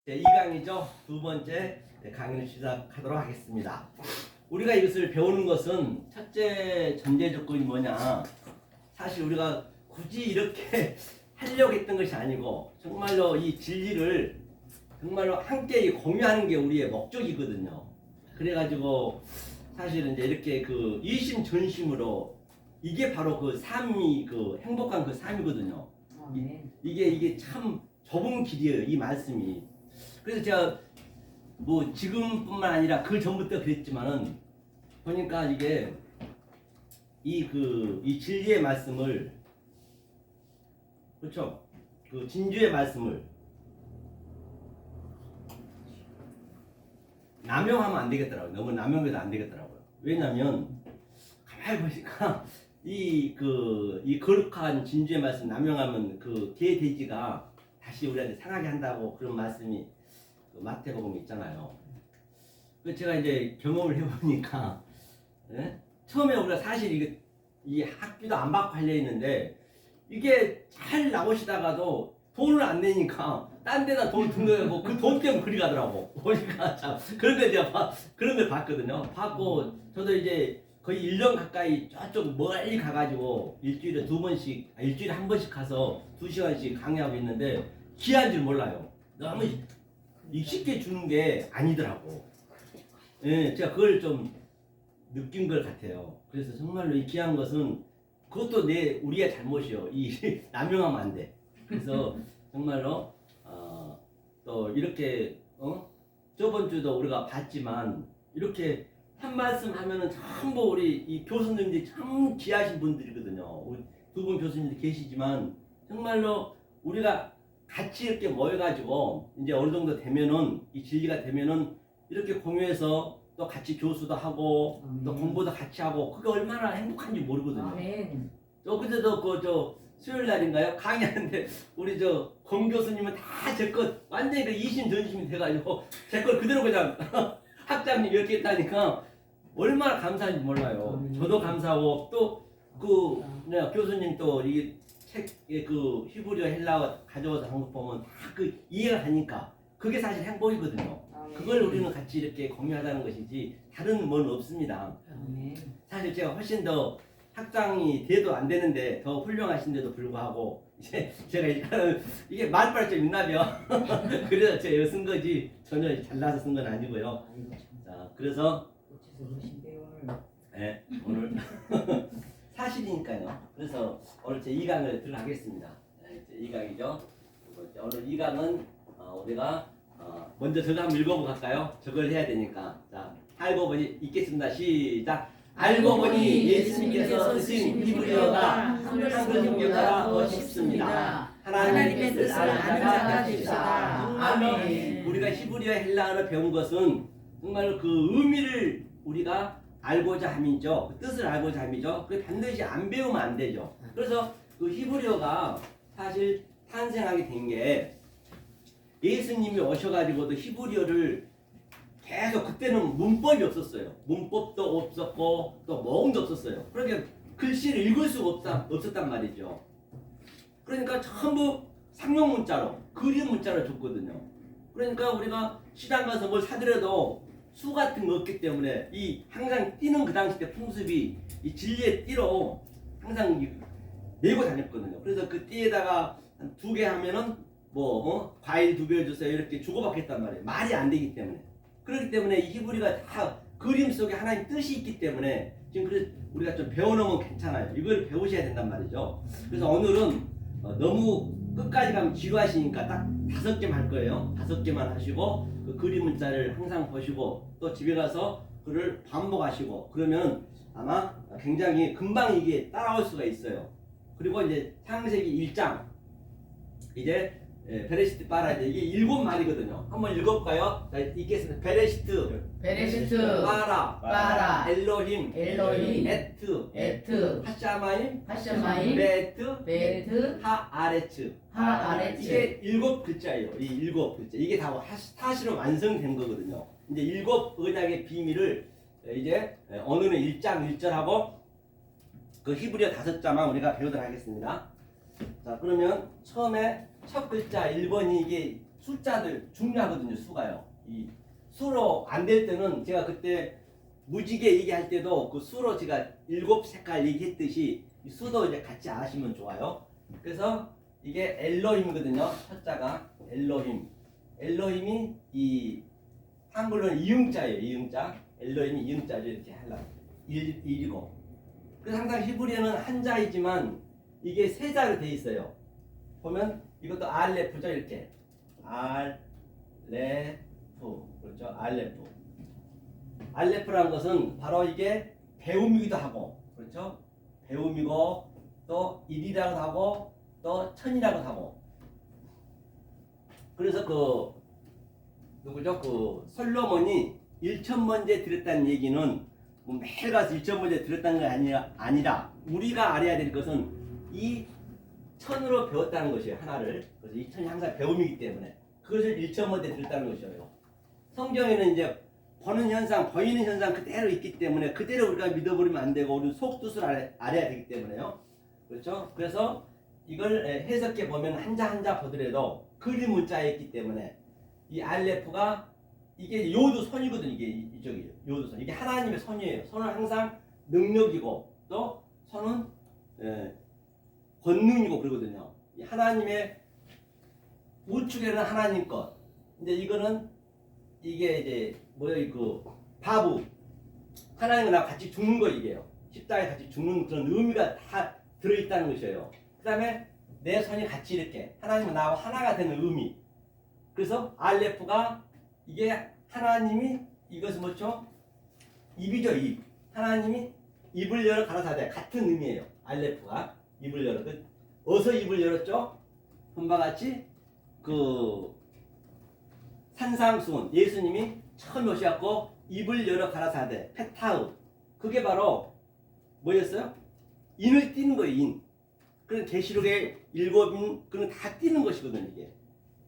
2강이죠. 두 번째 강의를 시작하도록 하겠습니다. 우리가 이것을 배우는 것은 첫째 전제 조건이 뭐냐, 사실 우리가 굳이 이렇게 하려고 했던 것이 아니고 정말로 이 진리를 정말로 함께 공유하는 게 우리의 목적이거든요. 그래가지고 사실은 이제 이렇게 그 이심전심으로 이게 바로 그 삶이 그 행복한 그 삶이거든요. 이게 참 좁은 길이에요, 이 말씀이. 그래서 제가 뭐 지금뿐만 아니라 그 전부터 그랬지만은 보니까 이게 이 진리의 말씀을, 그렇죠? 그 진주의 말씀을 남용하면 안 되겠더라고요. 너무 남용해도 안 되겠더라고요. 왜냐면 가만히 보니까 이 거룩한 진주의 말씀 남용하면 그 개돼지가 다시 우리한테 상하게 한다고 그런 말씀이 그 마태복음에 있잖아요. 그 제가 이제 경험을 해보니까, 예? 처음에 우리가 사실 이 학비도 안 받고 하려 했는데 이게 잘 나오시다가도 돈을 안 내니까 딴 데다 돈 든 거고 그 돈 때문에 그리 가더라고. 보니까 참 그런 걸 제가 그런 걸 봤거든요. 받고 저도 이제 거의 1년 가까이 저쪽 멀리 가가지고 일주일에 일주일에 한 번씩 가서 2시간씩 강의하고 있는데 귀한 줄 몰라요. 너무 쉽게 주는 게 아니더라고. 예, 제가 그걸 좀 느낀 것 같아요. 그래서 정말로 이 귀한 것은 그것도 우리의 잘못이요. 남용하면 안 돼. 그래서 정말로 또 이렇게 저번 주도 우리가 봤지만 이렇게 한 말씀 하면은 전부 우리 이 교수님들이 참 귀하신 분들이거든요. 우리 두 분 교수님들 계시지만 정말로 우리가 같이 이렇게 모여가지고 이제 어느 정도 되면은 이 진리가 되면은 이렇게 공유해서 또 같이 교수도 하고 또 공부도 같이 하고 그게 얼마나 행복한지 모르거든요. 저 그때도 저 수요일 날인가요? 강의하는데 우리 저 권 교수님은 다 제 것 완전히 그 이심전심이 돼가지고 제 걸 그대로 그냥 학장님 이렇게 했다니까 얼마나 감사한지 몰라요. 저도 감사하고 또 교수님 또 이 책에 그 히브리어 헬라어 가져와서 한 거 보면 다 그 이해가 가니까 그게 사실 행복이거든요. 그걸 우리는 같이 이렇게 공유하자는 것이지 다른 건 없습니다. 사실 제가 훨씬 더 학장이 돼도 안 되는데 더 훌륭하신데도 불구하고 이제 제가 일단은 이게 말빨 좀 있나요? 그래서 제가 쓴 거지 전혀 잘나서 쓴 건 아니고요. 자, 그래서 네, 오늘 사실이니까요. 그래서 오늘 제 2강을 들어가겠습니다. 네, 제 2강이죠. 오늘 2강은 우리가 먼저 저거 한번 읽어보고 갈까요? 저걸 해야 되니까. 자, 알고 보니 읽겠습니다. 시작. 알고 보니 예수님께서 쓰신 히브리어가 한글 성경보다 더 쉽습니다. 하나님의 뜻을 아는 자가 되시다. 아멘. 우리가 히브리어 헬라어를 배운 것은 정말 그 의미를 우리가 알고자 함이죠. 그 뜻을 알고자 함이죠. 그 반드시 안 배우면 안 되죠. 그래서 그 히브리어가 사실 탄생하게 된 게 예수님이 오셔가지고도 히브리어를 계속, 그때는 문법이 없었어요. 문법도 없었고 또 모음도 없었어요. 그러니까 글씨를 읽을 수가 없었단 말이죠. 그러니까 전부 상용 문자로, 그림 문자로 줬거든요. 그러니까 우리가 시장 가서 뭘 사더라도 수 같은 거 없기 때문에 항상 띠는 그 당시 때 풍습이 이 진리의 띠로 항상 메고 다녔거든요. 그래서 그 띠에다가 한 2개 하면은 과일 2개 주세요 이렇게 주고받겠단 말이에요. 말이 안 되기 때문에. 그렇기 때문에 이 히브리가 다 그림 속에 하나님 뜻이 있기 때문에 지금 그래서 우리가 좀 배워놓으면 괜찮아요. 이걸 배우셔야 된단 말이죠. 그래서 오늘은 너무 끝까지 가면 지루하시니까 딱 5개만 할 거예요. 5개만 하시고 그 그림 문자를 항상 보시고 또 집에 가서 그를 반복하시고 그러면 아마 굉장히 금방 이게 따라올 수가 있어요. 그리고 이제 창세기 1장 이제 베레시트 바라 이게 7마리거든요. 한번 읽어볼까요? 자, 읽겠습니다. 베레시트 바라 엘로힘 에트 하샤마임 베트 하아레츠 이게 7글자예요. 이 7글자 이게 다 사실은 완성된 거거든요. 이제 7 언약의 비밀을 이제 오늘은 1장 1절하고 그 히브리어 5자만 우리가 배우도록 하겠습니다. 자, 그러면 처음에 첫 글자 1번이 이게 숫자들 중요하거든요. 수가요. 이 수로 안 될 때는 제가 그때 무지개 얘기할 때도 그 수로 제가 7색깔 얘기했듯이 이 수도 이제 같이 아시면 좋아요. 그래서 이게 엘로힘이거든요. 첫자가 엘로힘. 엘로힘이 이 한글로는 이응자예요. 이응자. 엘로힘이 이응자죠. 이렇게 하려고. 일이고. 그래서 항상 히브리어는 한자이지만 이게 세 자로 돼 있어요. 보면 이것도 알레프죠. 이렇게. 알레프. 그렇죠. 알레프. 알레프라는 것은 바로 이게 배움이기도 하고, 그렇죠? 배움이고, 또 일이라고도 하고, 또 천이라고도 하고. 그래서 누구죠? 솔로몬이 1,000번째 들었다는 얘기는 뭐 매일 가서 1,000번째 들었다는 게 아니라 우리가 알아야 될 것은 이 천으로 배웠다는 것이에요. 하나를. 그래서 이 천이 항상 배움이기 때문에 그것을 1,000번째 들었다는 것이에요. 성경에는 이제 보는 현상, 보이는 현상 그대로 있기 때문에 그대로 우리가 믿어버리면 안 되고 우리 속뜻을 알아야 되기 때문에요. 그렇죠? 그래서 이걸 해석해 보면 한자 한자 보더라도 그림 문자에 있기 때문에 이 알레프가 이게 요도 손이거든요. 이게 이쪽이에요. 요도 손. 이게 하나님의 손이에요. 손은 항상 능력이고 또 손은 권능이고 그러거든요. 이 하나님의 우측에는 하나님 것. 근데 이거는 이게 이제 바부 하나님과 나와 같이 죽는 거 이게요. 십자가에 같이 죽는 그런 의미가 다 들어있다는 것이에요. 그 다음에 내 손이 같이 이렇게 하나님과 나와 하나가 되는 의미. 그래서 알레프가 이게 하나님이 이것은 뭐죠? 입이죠. 입. 하나님이 입을 열어 가라사대 같은 의미예요. 알레프가 입을 열어. 어서 입을 열었죠? 본바 같이 산상수훈 예수님이 처음 오셔갖고 입을 열어 가라사대 페타우 그게 바로 뭐였어요? 인을 띄는 거예요. 인. 그런 계시록의 7인 그런 다 띄는 것이거든요.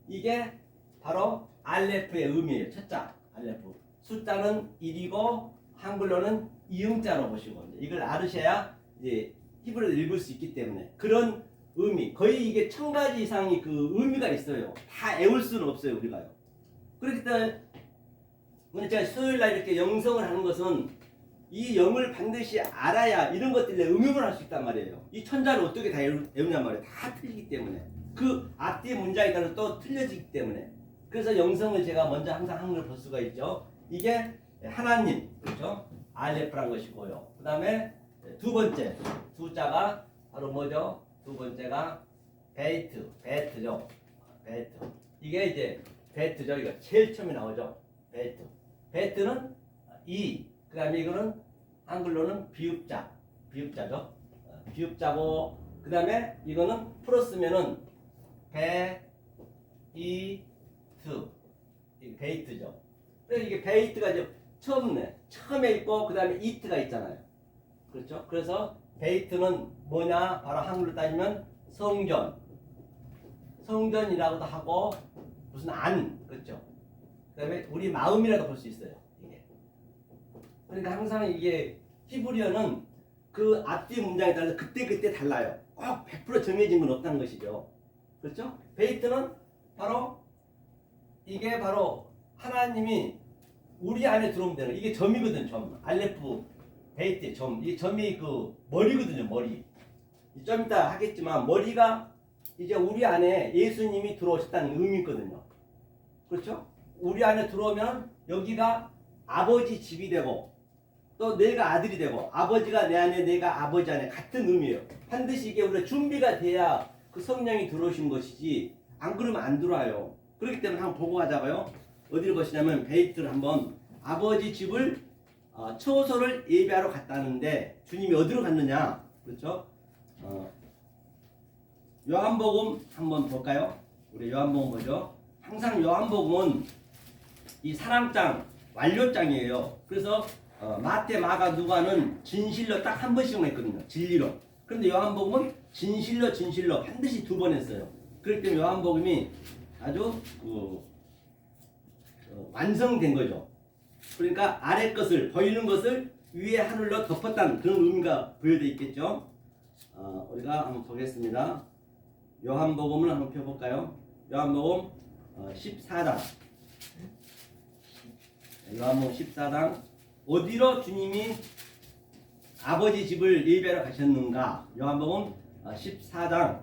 이게 바로 알레프의 의미예요. 첫자 알레프. 숫자는 1이고 한글로는 이응자로 보시고 이걸 알으셔야 이제 히브리어를 읽을 수 있기 때문에 그런 의미 거의 이게 1000가지 이상의 그 의미가 있어요. 다 외울 수는 없어요. 우리가요. 그렇기 때문에 제가 수요일날 이렇게 영성을 하는 것은 이 영을 반드시 알아야 이런 것들에 응용을 할 수 있단 말이에요. 이 천자를 어떻게 다 외우냔 말이에요. 다 틀리기 때문에 그 앞뒤 문장에 따라 또 틀려지기 때문에 그래서 영성을 제가 먼저 항상 한글 볼 수가 있죠. 이게 하나님 그렇죠? 알레프란 것이고요. 그 다음에 두 번째 두자가 바로 뭐죠? 두 번째가 베이트죠. 베이트. 이게 이제 베이트죠. 이거 제일 처음에 나오죠. 베이트. 베이트는 그 다음에 이거는 한글로는 비읍자죠. 비읍자고 그 다음에 이거는 풀었으면은 베이트죠. 그래서 이게 베이트가 이제 처음에 있고 그 다음에 이트가 있잖아요. 그렇죠? 그래서 베이트는 뭐냐? 바로 한글로 따지면 성전이라고도 하고 무슨 그렇죠? 그 다음에 우리 마음이라도 볼 수 있어요. 이게. 그러니까 항상 이게 히브리어는 그 앞뒤 문장에 따라서 그때 달라요. 꼭 100% 정해진 건 없다는 것이죠. 그렇죠? 베이트는 이게 바로 하나님이 우리 안에 들어오면 되는 이게 점이거든. 점. 알레프 베이트 점. 이 점이 머리거든요. 머리. 좀 이따 하겠지만 머리가 이제 우리 안에 예수님이 들어오셨다는 의미거든요. 그렇죠? 우리 안에 들어오면 여기가 아버지 집이 되고 또 내가 아들이 되고 아버지가 내 안에 내가 아버지 안에 같은 의미예요. 반드시 이게 우리가 준비가 돼야 그 성령이 들어오신 것이지 안 그러면 안 들어와요. 그렇기 때문에 한번 보고 가자고요. 어디를 보시냐면 베이트를 한번 아버지 집을 처소를 예배하러 갔다는데 주님이 어디로 갔느냐? 그렇죠? 요한복음 한번 볼까요? 우리 요한복음 보죠. 항상 요한복음은 이 사랑장 완료장이에요. 그래서 마태, 마가, 누가는 진실로 딱 한 번씩만 했거든요. 진리로. 그런데 요한복음은 진실로 반드시 2번 했어요. 그렇기 때문에 요한복음이 아주 완성된 거죠. 그러니까 아래 것을 보이는 것을 위에 하늘로 덮었다는 그런 의미가 부여되어 있겠죠. 우리가 한번 보겠습니다. 요한복음을 한번 펴볼까요? 요한복음 14장. 요한복음 14장. 어디로 주님이 아버지 집을 예배하러 가셨는가? 요한복음 14장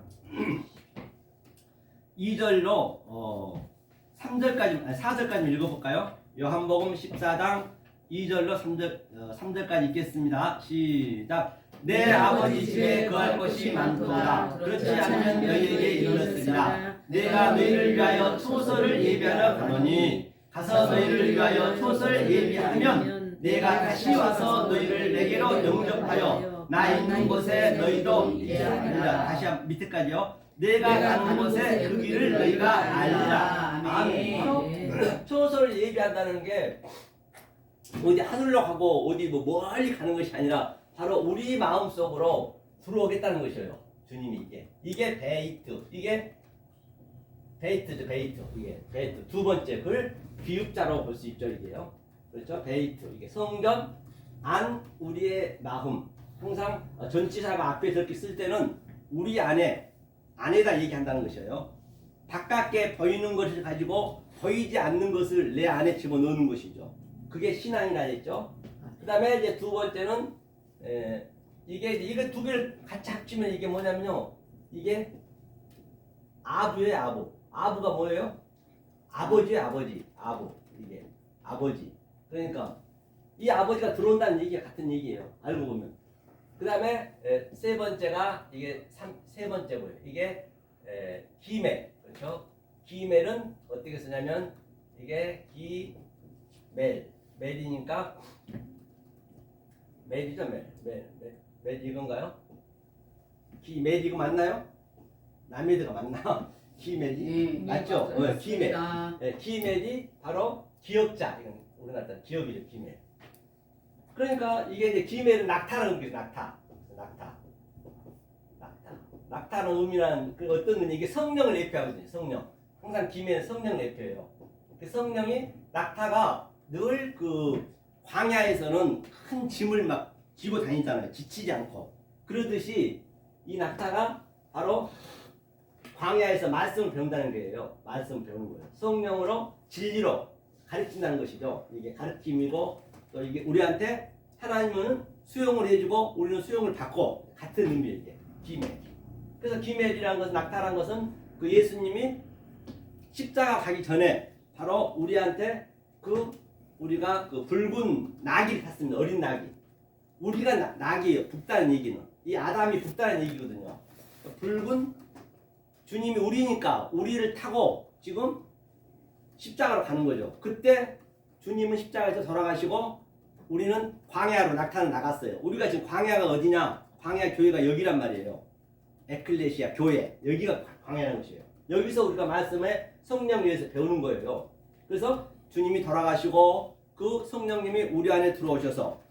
2절로 3절까지 4절까지 읽어볼까요? 요한복음 14장 2절로 3절까지 읽겠습니다. 시작. 내 아버지 집에 거할 것이 많도다. 그렇지 않으면 너희에게 이르렀으리라. 내가 너희를 위하여 초소를 예비하러 가노니 가서 너희를 위하여 초소를 예비하면 내가 다시 와서 너희를 내게로 영접하여 나 있는 곳에 너희도 있게 하리라. 다시 한 밑에까지요. 내가 가는 곳에 그 길을 너희가 알리라. 아멘. 초소를 예비한다는 게 어디 하늘로 가고 어디 멀리 가는 것이 아니라 바로 우리 마음속으로 들어오겠다는 것이에요. 주님이 이게 베이트, 이게 베이트죠. 베이트, 이게 베이트. 두 번째 그걸 비읍자로 볼 수 있죠. 이게요. 그렇죠? 베이트. 이게 성전 안 우리의 마음. 항상 전치사가 앞에 저렇게 쓸 때는 우리 안에다 얘기한다는 것이에요. 바깥에 보이는 것을 가지고 보이지 않는 것을 내 안에 집어넣는 것이죠. 그게 신앙이라 했죠. 그 다음에 이제 두 번째는 이게 두 개를 같이 합치면 이게 뭐냐면요. 이게 아부예요. 아부. 아부가 뭐예요? 아버지예요. 아버지. 아부. 이게 아버지. 그러니까 이 아버지가 들어온다는 얘기가 같은 얘기예요. 알고 보면. 그 다음에 세 번째가 이게 세 번째고요. 이게 기멜. 그렇죠? 기멜은 어떻게 쓰냐면 이게 멜이니까 멜이죠. 멜 이건가요? 기멜 이거 맞나요? 남의드가 맞나? 기멜이? 맞죠? 기멜. 기멜이 바로 기억자. 이건 우리나라 기억이죠. 기멜. 그러니까 이게 이제 기멜은 낙타라는 거죠. 낙타. 낙타는 의미란 그 어떤 의미? 이게 성령을 예표하거든요. 성령. 항상 기멜은 성령을 예표해요. 그 성령이 낙타가 늘 그 광야에서는 큰 짐을 막 지고 다니잖아요. 지치지 않고. 그러듯이 이 낙타가 바로 광야에서 말씀을 배운다는 거예요. 말씀을 배우는 거예요. 성령으로 진리로 가르친다는 것이죠. 이게 가르침이고 또 이게 우리한테 하나님은 수용을 해주고 우리는 수용을 받고 같은 의미예요. 이게 기멜. 그래서 기멜이라는 것은 낙타라는 것은 그 예수님이 십자가 가기 전에 바로 우리한테 우리가 그 붉은 나귀를 탔습니다. 어린 나귀. 우리가 나귀예요. 붉다는 얘기는. 이 아담이 붉다는 얘기거든요. 붉은 주님이 우리니까 우리를 타고 지금 십자가로 가는 거죠. 그때 주님은 십자가에서 돌아가시고 우리는 광야로 낙타는 나갔어요. 우리가 지금 광야가 어디냐? 광야 교회가 여기란 말이에요. 에클레시아 교회. 여기가 광야라는 것이에요. 여기서 우리가 말씀에 성령 위에서 배우는 거예요. 그래서 주님이 돌아가시고 그 성령님이 우리 안에 들어오셔서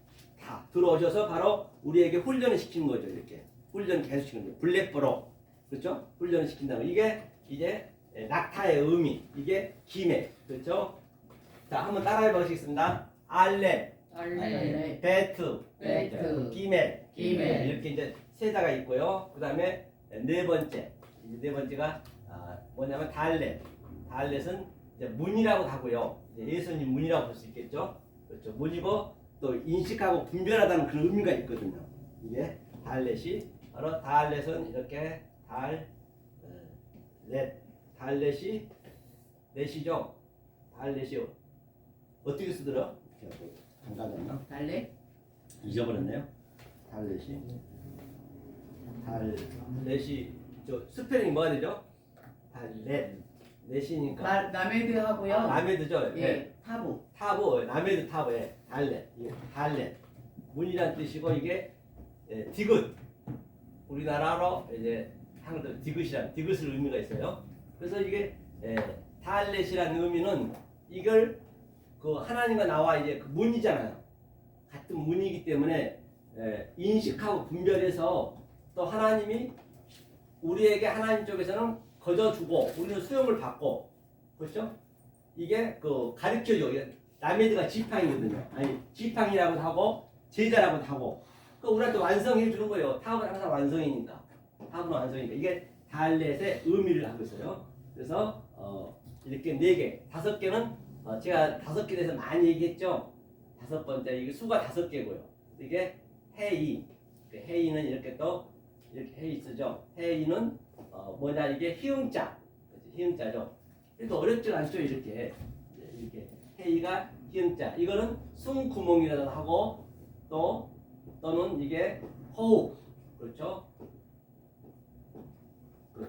바로 우리에게 훈련을 시키는 거죠. 이렇게 훈련 계속 시키는 거죠. 블랙버로 그렇죠? 훈련을 시킨다는 거. 이게 이제 낙타의 의미. 이게 기멜 그렇죠? 자 한번 따라해 보시겠습니다. 알레, 베트, 기멜 이렇게 이제 세자가 있고요. 그 다음에 네 번째가 뭐냐면 달렛은 이제 문이라고 하고요. 예수님 문이라고 볼 수 있겠죠. 그렇죠. 문이고 또 인식하고 분별하다는 그런 의미가 있거든요. 이게 달렛이 바로 달렛은 이렇게 달렛이 넷이죠. 달렛이 어떻게 쓰더라? 감각했나? 달래? 잊어버렸네요. 달렛이 저 스펠링이 뭐가 되죠? 넷이니까 라메드 하고요. 라메드죠. 예, 타부. 라메드 타부. 예. 달렛. 문이란 뜻이고 이게 디귿. 우리나라로 이제 한글로 디귿을 의미가 있어요. 그래서 이게 달렛이라는 의미는 이걸 그 하나님과 나와 이제 그 문이잖아요. 같은 문이기 때문에 인식하고 분별해서 또 하나님이 우리에게 하나님 쪽에서는 거저주고 우리는 수용을 받고 그렇죠? 이게 그 가르쳐줘. 라메드가 지팡이거든요. 아니 지팡이라고도 하고 제자라고도 하고 그 우리한테 완성해 주는 거예요. 탑은 항상 완성이니까. 이게 달렛의 의미를 하고 있어요. 그래서 이렇게 4개, 5개는 제가 5개 대해서 많이 얘기했죠. 5번째 이게 수가 5개고요. 이게 회의, 회의는 이렇게 또 이렇게 회의 쓰죠. 회의는 뭐냐 이게 희응자, 희응자죠. 그래도 어렵지 않죠 이렇게 회의가 희응자. 이거는 숨구멍이라고 하고 또는 이게 호흡, 그렇죠.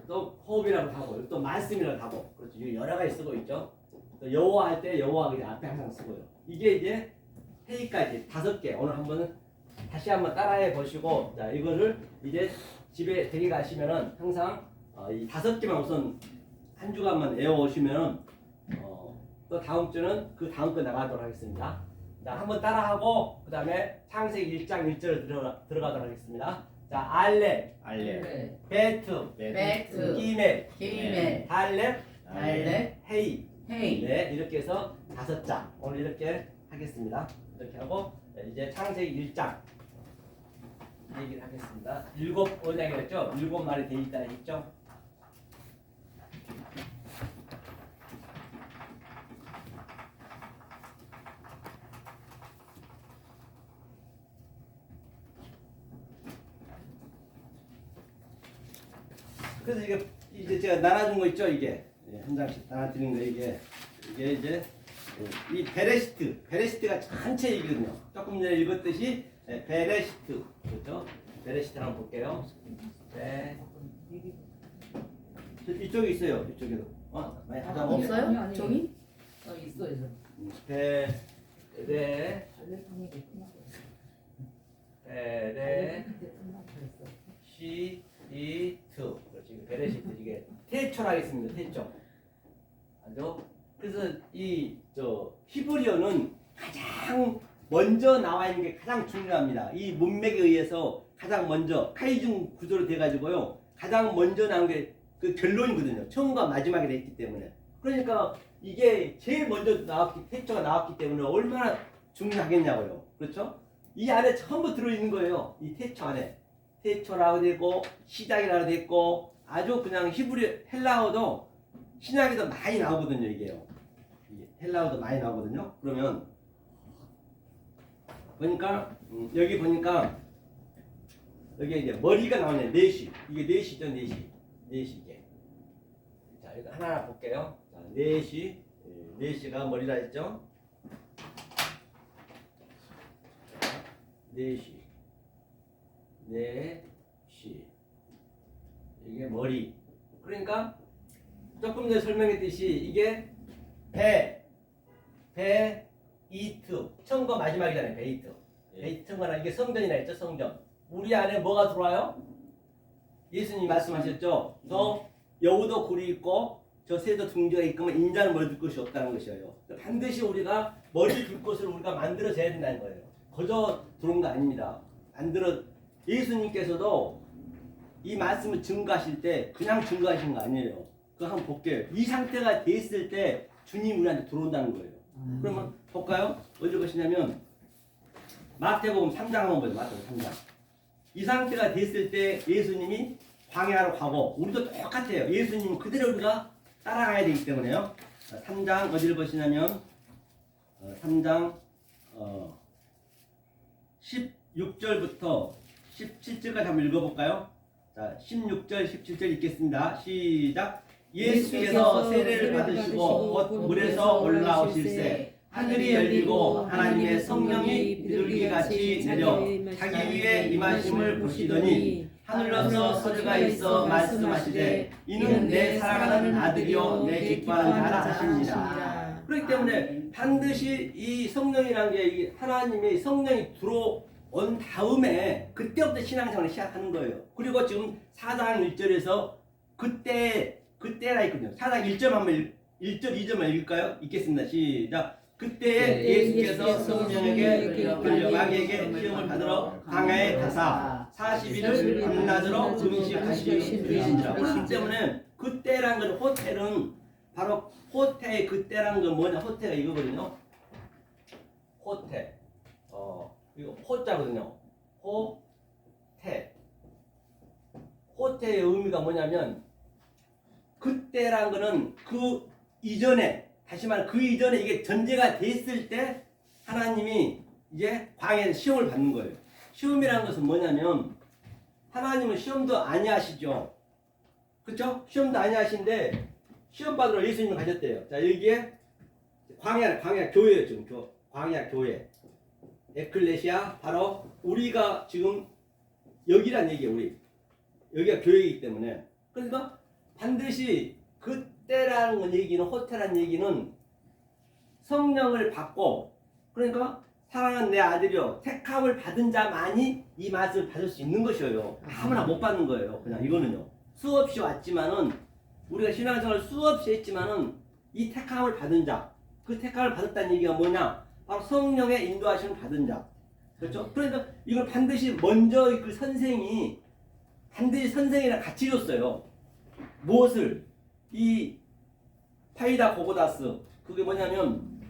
또 호흡이라고 하고 또 말씀이라고 하고 그렇죠. 여러 가지 쓰고 있죠. 또 여호와할 때 여호와 그냥 앞에 항상 쓰고요. 이게 이제 회의까지 5개. 오늘 한번 다시 한번 따라해 보시고 자 이거를 이제 집에 데리 가시면은 항상 이 5개만 우선 한 주간만 외워 오시면은 또 다음 주는 그 다음 거 나가도록 하겠습니다. 자 한번 따라하고 그 다음에 창세기 1장 1절 들어가도록 하겠습니다. 자 알렙, 베트, 기멜, 달렙, 헤이. 네 이렇게 해서 5장 오늘 이렇게 하겠습니다. 이렇게 하고 이제 창세기 1장 얘기를 하겠습니다. 7언약이었죠? 7마리 돼 있다 했죠? 그래서 이제 제가 나눠준 거 있죠? 이게 한 장씩 나눠드린 거 이게 이제 이 베레시트가 전체 얘기거든요. 조금 전에 읽었듯이 베레시트 그렇죠? 베레시트 한번 볼게요. 네. 이쪽에 있어요. 이쪽에도. 많이 하다 보면 없어요? 종이? 있어. 베레시트 그렇지. 베레시트 이게 태초라겠습니다. 태초. 아주 그래서 이 히브리어는 가장 먼저 나와 있는 게 가장 중요합니다. 이 문맥에 의해서 가장 먼저 카이중 구조로 돼가지고요. 가장 먼저 나온 게 그 결론이거든요. 처음과 마지막에 돼 있기 때문에. 그러니까 이게 제일 먼저 태초가 나왔기 때문에 얼마나 중요하겠냐고요. 그렇죠? 이 안에 전부 들어있는 거예요. 이 태초 안에. 태초라고 되고 시작이라고 되고 아주 그냥 히브리 헬라어도 신약에도 많이 나오거든요. 이게요. 헬라어도 많이 나오거든요. 그러면 보니까 여기 보니까 여기 이제 머리가 나오네. 넷이 이게 넷이죠. 넷이 이게. 자 이거 하나하나 볼게요. 자 넷이가 머리라 했죠. 넷이 이게 머리. 그러니까 조금 전에 설명했듯이 이게 베이트 처음과 마지막이잖아요. 베이트가 이게 성전이라 했죠. 성전. 우리 안에 뭐가 들어와요? 예수님이 말씀하셨죠. 너 여우도 굴이 있고 저 새도 둥지가 있으면 인자는 머리 둘 것이 없다는 것이에요. 반드시 우리가 머리 둘 것을 우리가 만들어져야 된다는 거예요. 거저 들어온 거 아닙니다. 예수님께서도 이 말씀을 증거하실 때 그냥 증거하신 거 아니에요. 그거 한번 볼게요. 이 상태가 됐을 때 주님 우리한테 들어온다는 거예요. 그러면 볼까요? 어디 보시냐면 마태복음 3장 한번 보죠. 마태복음 3장. 이 상태가 됐을 때 예수님이 광야로 가고 우리도 똑같아요. 예수님 그대로 우리가 따라가야 되기 때문에요. 3장 어디를 보시냐면 3장 16절부터 17절까지 한번 읽어볼까요? 자, 16절, 17절 읽겠습니다. 시작. 예수께서 세례를 받으시고 곧 물에서 올라오실새 하늘이 열리고 하나님의 성령이 비둘기같이 내려 자기 위에 임하심을 보시더니 하늘로서 소리가 있어 말씀하시되 이는 내 사랑하는 아들이요 내 기뻐하는 자라 하십니다. 그렇기 때문에 반드시 이 성령이라는 게 하나님의 성령이 들어온 다음에 그때부터 신앙생활을 시작하는 거예요. 그리고 지금 4장 1절에서 그때라 있거든요. 4장 1절 한번 1절 2절만 읽을까요? 읽겠습니다. 시작. 그때 예수께서 성령에게 들려 마귀에게 시험을 받으러 광야에 가사 40일을 밤낮으로 금식하시니라. 그렇기 때문에 그때란 건 호텔은 바로 호텔의 그때란 건 뭐냐? 호텔가 이거거든요. 호텔. 이거 호자거든요. 호텔. 호텔의 의미가 뭐냐면 그때란 거는 그 이전에, 다시 말해 그 이전에 이게 전제가 됐을 때 하나님이 이제 광야에서 시험을 받는 거예요. 시험이라는 것은 뭐냐면 하나님은 시험도 아니하시죠. 그렇죠? 시험도 아니하신데 시험 받으러 예수님을 가셨대요. 자, 여기에 광야 교회예요. 지금 광야 교회 에클레시아, 바로 우리가 지금 여기란 얘기예요. 우리 여기가 교회이기 때문에. 그러니까 반드시 그때라는 얘기는, 호태라는 얘기는 성령을 받고, 그러니까 사랑하는 내 아들이여 택함을 받은 자만이 이 맛을 받을 수 있는 것이에요. 아무나 못 받는 거예요. 그냥 이거는요. 수없이 왔지만은, 우리가 신앙생활을 수없이 했지만은 이 택함을 받은 자, 그 택함을 받았다는 얘기가 뭐냐? 바로 성령의 인도하심을 받은 자. 그렇죠? 그러니까 이걸 반드시 먼저 그 선생이 반드시 선생이랑 같이 줬어요. 무엇을? 이 파이다 고고다스, 그게 뭐냐면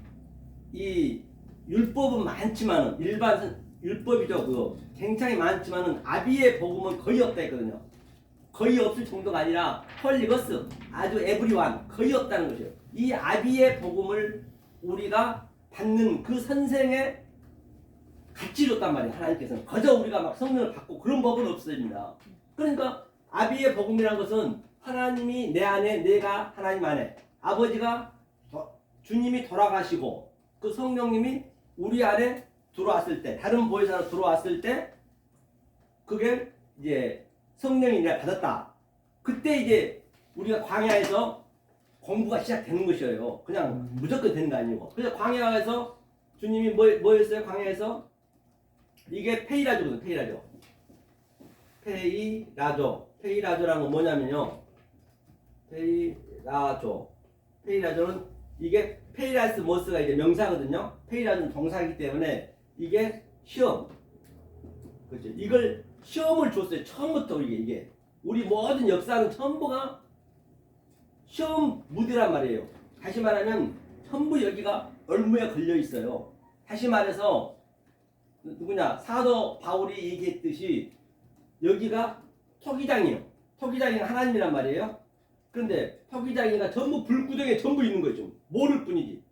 이 율법은 많지만은, 일반 율법이죠. 그거 굉장히 많지만은 아비의 복음은 거의 없다 했거든요. 거의 없을 정도가 아니라 헐리거스, 아주 에브리완, 거의 없다는 것이에요. 이 아비의 복음을 우리가 받는 그 선생의 같이 줬단 말이에요. 하나님께서는 거저 우리가 막 성령을 받고 그런 법은 없습니다. 그러니까 아비의 복음이라는 것은 하나님이 내 안에, 내가 하나님 안에, 아버지가 주님이 돌아가시고 그 성령님이 우리 안에 들어왔을 때, 다른 보혜사로 들어왔을 때, 그게 이제 성령이 내가 받았다. 그때 이제 우리가 광야에서 공부가 시작되는 것이에요. 그냥 무조건 되는 거 아니고. 그래서 광야에서 주님이 뭐였어요? 광야에서 이게 페이라조거든. 페이라조라는 건 뭐냐면요. 페이라조는 이게 페이라스 모스가 이제 명사거든요. 페이라조는 동사이기 때문에 이게 시험. 그렇죠. 이걸 시험을 줬어요. 처음부터 이게 우리 모든 역사는 전부가 시험 무대란 말이에요. 다시 말하면 전부 여기가 얼무에 걸려 있어요. 다시 말해서 누구냐, 사도 바울이 얘기했듯이 여기가 토기장이에요. 토기장이는 하나님이란 말이에요. 그런데 토기장이가 전부 불구덩이에 전부 있는 거죠. 모를 뿐이지.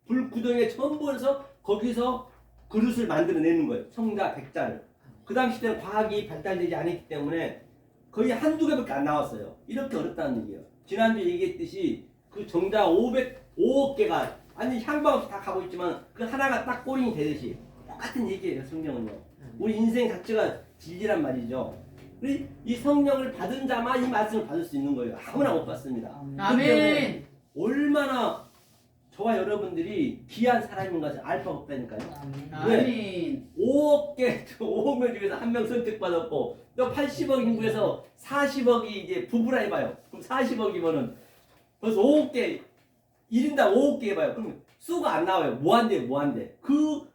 불구덩이에 전부 해서 거기서 그릇을 만들어내는 거예요. 성자, 백자를. 그 당시 때는 과학이 발달되지 않았기 때문에 거의 한두 개밖에 안 나왔어요. 이렇게 어렵다는 얘기예요. 지난주에 얘기했듯이 그 정자 5억 개가 아니 향방 없이 다 가고 있지만 그 하나가 딱 꼬링이 되듯이 똑같은 얘기예요. 성령은요. 우리 인생 자체가 진리란 말이죠. 이 성령을 받은 자만 이 말씀을 받을 수 있는 거예요. 아무나 못 받습니다. 아멘. 얼마나 저와 여러분들이 귀한 사람인 것을 알 바 없다니까요. 아멘. 5억 명 중에서 한 명 선택받았고 또 80억 인구에서 40억이 이제 부부라 해봐요. 그럼 40억이면은 벌써 5억 개, 1인당 5억 개 해봐요. 그럼 수가 안 나와요. 무한대. 그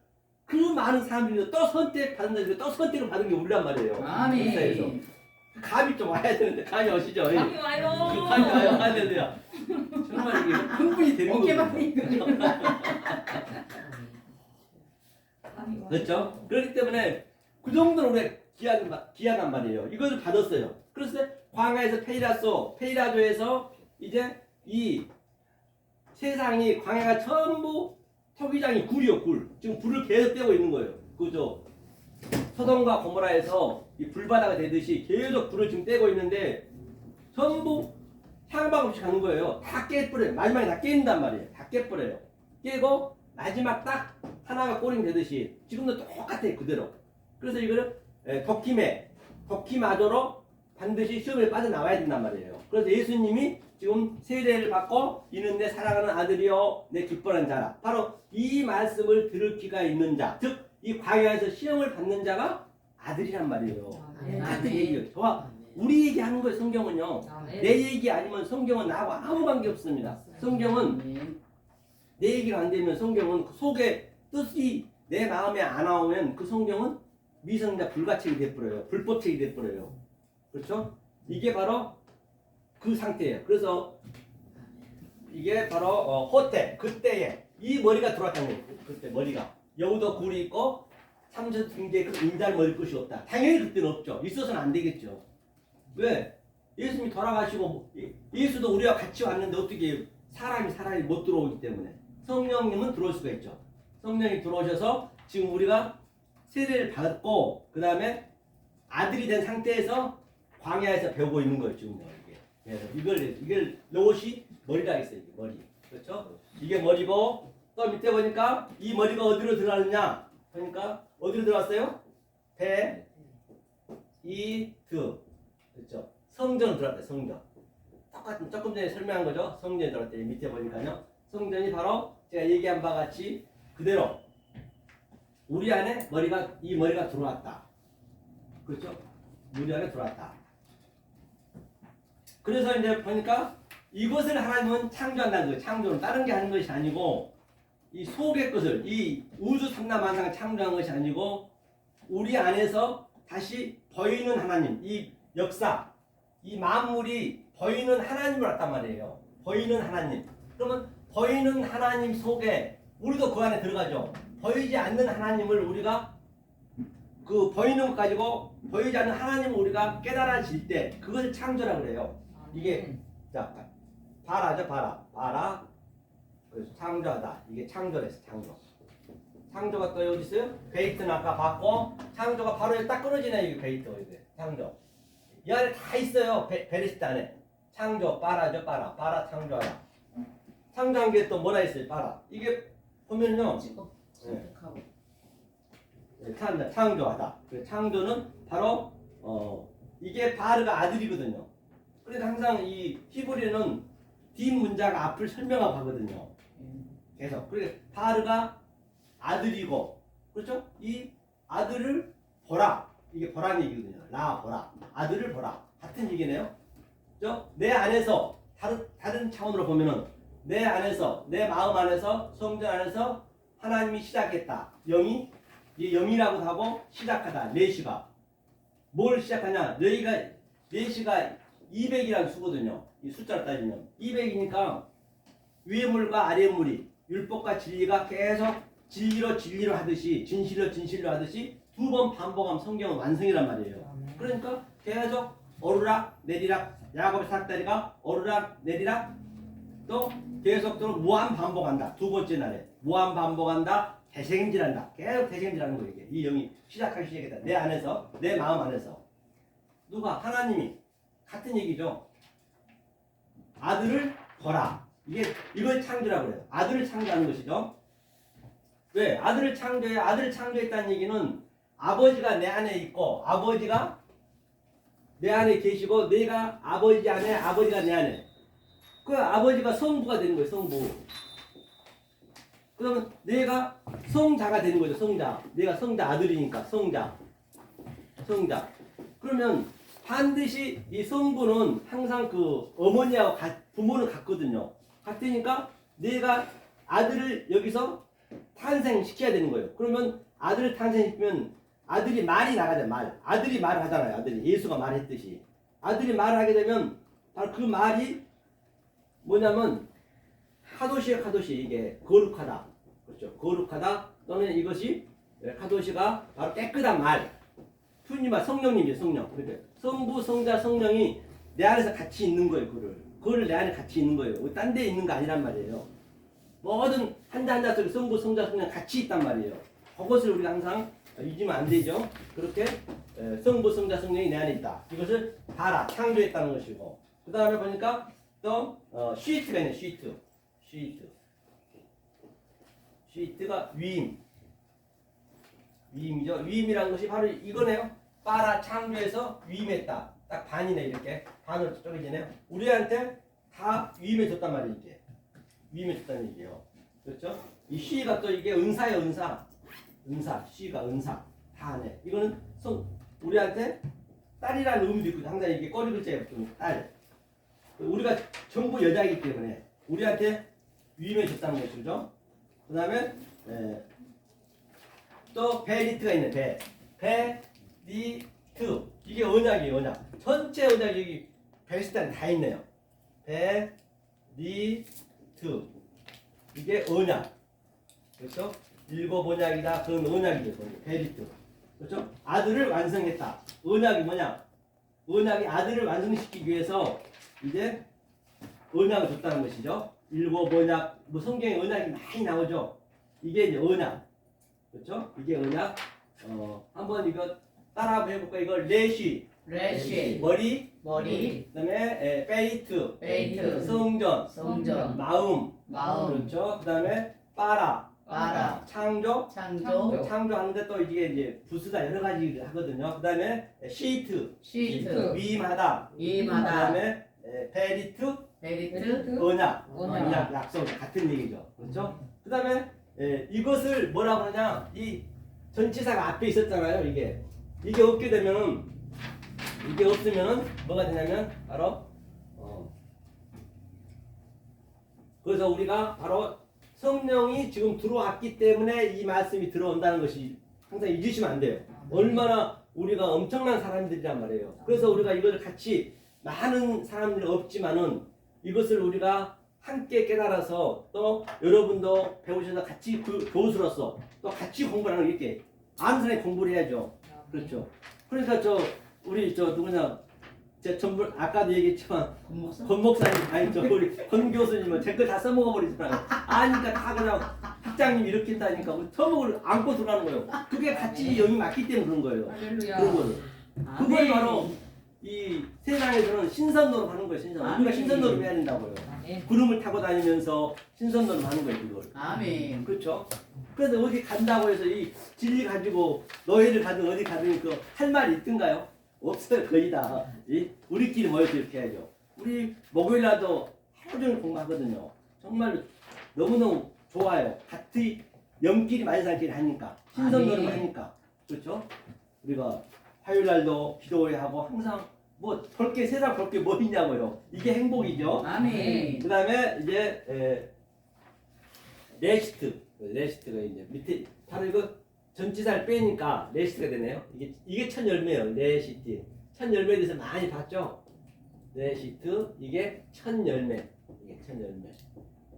많은 사람들이 또 선택받는다니까 또 선택을 받은 게 우리란 말이에요. 역사에서. 아멘. 감이 좀 와야 되는데 감이 오시죠? 감이 와요. 감이 와야 되는데요. 정말 이게 흥분이 되는 거예요. 그렇죠? 그렇기 때문에 그 정도로 우리가 귀하단 말이에요. 이걸 받았어요. 그래서 광야에서 페이라조에서 이제 이 세상이, 광야가 전부 토기장이 굴이요, 굴. 지금 불을 계속 떼고 있는 거예요. 그죠? 소돔과 고모라에서 이 불바다가 되듯이 계속 불을 지금 떼고 있는데 전부 향방 없이 가는 거예요. 다 깨버려요. 마지막에 다 깨는단 말이에요. 다 깨버려요. 깨고 마지막 딱 하나가 꼬링 되듯이 지금도 똑같아요. 그대로. 그래서 이거를 덕기마저로 반드시 시험에 빠져나와야 된단 말이에요. 그래서 예수님이 지금 세례를 받고 이는 내 사랑하는 아들이요 내 기뻐하는 자라. 바로 이 말씀을 들을 귀가 있는 자, 즉 이 광야에서 시험을 받는 자가 아들이란 말이에요. 같은 얘기예요. 저와 우리 얘기하는 거예요. 성경은요. 내 얘기 아니면 성경은 나하고 아무 관계 없습니다. 성경은 내 얘기가 안 되면 성경은 그 속에 뜻이 내 마음에 안 나오면 그 성경은 미성자 불가책이 돼버려요. 불법책이 돼버려요. 그렇죠? 이게 바로 그 상태예요. 그래서 이게 바로 호태, 그때에 이 머리가 들어왔다는 거예요. 그때 머리가 여우도 굴이 있고 삼천 등대 그 인자를 먹을 것이 없다. 당연히 그때는 없죠. 있어서는 안 되겠죠. 왜? 예수님이 돌아가시고 예수도 우리와 같이 왔는데 어떻게 사람이 못 들어오기 때문에 성령님은 들어올 수가 있죠. 성령이 들어오셔서 지금 우리가 세례를 받고 그 다음에 아들이 된 상태에서 광야에서 배우고 있는 거예요 지금 이게. 그래서 이걸 로봇이 머리라 했어요. 이게 머리. 그렇죠? 이게 머리고 또 밑에 보니까 이 머리가 어디로 들어가느냐? 그러니까 어디로 들어갔어요? 배, 이, 드. 그렇죠? 성전으로 들어갔대. 성전. 똑같은 조금 전에 설명한 거죠. 성전에 들어갈 때 밑에 보니까요. 성전이 바로 제가 얘기한 바와 같이 그대로 우리 안에 이 머리가 들어왔다. 그렇죠? 우리 안에 들어왔다. 그래서 이제 보니까 이것을 하나님은 창조한다는 거예요. 창조는 다른 게 하는 것이 아니고 이 속의 것을 이 우주 삼라만상을 창조한 것이 아니고 우리 안에서 다시 보이는 하나님, 이 역사, 이 만물이 보이는 하나님을 왔단 말이에요. 보이는 하나님. 그러면 보이는 하나님 속에 우리도 그 안에 들어가죠. 보이지 않는 하나님을 우리가 그 보이는 것 가지고 보이지 않는 하나님을 우리가 깨달아질 때 그것을 창조라고 그래요. 이게 자 바라죠. 바라 그래서 창조하다. 이게 창조랬어. 창조가 또 여기 있어요. 베이트는 아까 봤고 창조가 바로 여기 딱 끊어지네. 이게 베이트 이게 창조. 이 안에 다 있어요. 베레시트 안에 창조 바라죠. 바라 창조하다. 창조한 게 또 뭐라 있어요. 바라. 이게 보면요. 선택하고. 창조하다. 창조는 바로 이게 바르가 아들이거든요. 그래서 항상 이 히브리는 뒷 문자가 앞을 설명하고 하거든요. 계속. 그래서 바르가 아들이고, 그렇죠? 이 아들을 보라. 이게 보라는 얘기거든요. 보라. 아들을 보라. 같은 얘기네요. 그렇죠? 내 안에서 다른 차원으로 보면은 내 안에서 내 마음 안에서 성전 안에서 하나님이 시작했다. 영이 이 영이라고 하고 시작하다. 내시가 뭘 시작하냐? 내시가 200이라는 수거든요. 이 숫자를 따지면 200이니까 위의 물과 아래의 물이 율법과 진리가 계속 진리로 하듯이 진실로 하듯이 두 번 반복하면 성경은 완성이란 말이에요. 그러니까 계속 오르락 내리락 야곱의 삭다리가 오르락 내리락 또 계속적으로 무한 반복한다. 두 번째 날에 무한 반복한다. 대생질한다. 계속 대생질하는 거예요. 이게. 이 영이 시작하기 시작했다. 내 안에서 내 마음 안에서 누가 하나님이 같은 얘기죠. 아들을 보라. 이걸 창조라고 그래요. 아들을 창조하는 것이죠. 왜? 아들을 창조했다는 얘기는 아버지가 내 안에 있고 아버지가 내 안에 계시고 내가 아버지 안에 아버지가 내 안에 그 아버지가 성부가 되는 거예요. 성부. 그러면 내가 성자가 되는 거죠. 성자. 내가 성자 아들이니까 성자. 그러면 반드시 이 성부는 항상 그 어머니하고 부모는 같거든요. 같으니까 내가 아들을 여기서 탄생시켜야 되는 거예요. 그러면 아들을 탄생시키면 아들이 말이 나가잖아요. 말. 아들이 말을 하잖아요. 아들이 예수가 말했듯이. 아들이 말을 하게 되면 바로 그 말이 뭐냐면 카도시 이게 거룩하다. 그렇죠. 거룩하다 또는 이것이 카도시가 바로 깨끗한 말. 푸니마 성령님이죠. 성령. 그러니까 성부, 성자, 성령이 내 안에서 같이 있는 거예요. 그거를 내 안에 같이 있는 거예요. 딴 데 있는 거 아니란 말이에요. 모든 한자 속에 성부, 성자, 성령 같이 있단 말이에요. 그것을 우리가 항상 잊으면 안 되죠. 그렇게 성부, 성자, 성령이 내 안에 있다. 이것을 봐라. 창조했다는 것이고. 그 다음에 보니까 또 쉬트가 있네. 쉬트가 위임이죠. 위임이라는 것이 바로 이거네요. 빠라 창조해서 위임했다. 딱 반이네. 이렇게 반으로 쪼개지네요. 우리한테 다 위임해줬단 말이에요. 이게 위임해줬다는 얘기예요. 그렇죠? 이 쉬가 또 이게 은사예요. 은사 쉬가 은사 다 하네. 이거는 우리한테 딸이라는 의미도 있고 항상 이게 꼬리 글자에 붙는 딸. 우리가 전부 여자이기 때문에 우리한테 위임해줬다는 것이죠. 그 다음에 또 베리트가 있네. 베리트 이게 언약이에요. 언약. 전체 언약이 여기 베리스탄 다 있네요. 베리트 이게 언약. 그렇죠? 일곱 언약이다. 그건 언약이죠. 베리트. 그렇죠? 아들을 완성했다. 언약이 뭐냐? 언약이 아들을 완성시키기 위해서 이제 언약을 줬다는 것이죠. 일곱 언약, 뭐 성경에 언약이 많이 나오죠. 이게 이제 언약, 그렇죠? 이게 언약. 한번 이거 따라 한번 해볼까? 이거 레시, 레시, 머리, 머리, 그다음에 페이트, 페이트, 성전, 성전, 마음, 마음, 그렇죠? 그다음에 빠라, 빠라, 창조, 창조, 창조하는데 또 이게 부수다 여러 가지 하거든요. 그다음에 시트, 시트, 위임하다, 위임하다, 그다음에 베리트, 베리트, 언약, 언약. 약속 같은 얘기죠. 그렇죠? 그다음에 이것을 뭐라고 하냐? 이 전치사가 앞에 있었잖아요. 이게 없게 되면 이게 없으면 뭐가 되냐면 바로 그래서 우리가 바로 성령이 지금 들어왔기 때문에 이 말씀이 들어온다는 것이 항상 잊으시면 안 돼요. 얼마나 우리가 엄청난 사람들이란 말이에요. 그래서 우리가 이걸 같이 많은 사람들이 없지만은 이것을 우리가 함께 깨달아서 또 여러분도 배우셔서 같이 교수로서 또 같이 공부를 하는 게 이렇게 아는 사람이 공부를 해야죠. 그렇죠. 그러니까 우리 누구냐 제 전부 아까도 얘기했지만 권목사? 권 목사님 아니 우리 권 교수님은 제 거 다 써먹어 버리잖아요. 아니까 다 그냥 학장님 이렇게 했다니까 우리 처먹을 안고 들어가는 거예요. 그게 같이 영이 맞기 때문에 그런 거예요. 할렐루야. 그런 거를. 그걸 바로 이 세상에서는 신선도로 하는 거예요. 신선. 우리가 신선도로 해야 된다고요. 구름을 타고 다니면서 신선도로 하는 거예요. 그걸. 아멘. 그렇죠. 그래서 어디 간다고 해서 이 진리 가지고 노예를 가든 어디 가든 그 할 말이 있던가요? 없어요. 거의 다. 우리끼리 모여서 이렇게 해야죠. 우리 목요일날도 하루 종일 공부하거든요. 정말 너무너무 좋아요. 같이 영끼리 만사끼리 하니까 신선도를 하니까 그렇죠. 우리가 화요일날도 기도회 하고 항상 뭐 볼게 세상 볼 게 뭐 있냐고요. 이게 행복이죠. 아멘. 그 다음에 이제 레시트가 이제 밑에 바로 이거 전치사를 빼니까 레시트가 되네요. 이게 첫 열매예요. 레시트. 첫 열매에 대해서 많이 봤죠. 레시트 이게 첫 열매. 이게 첫 열매.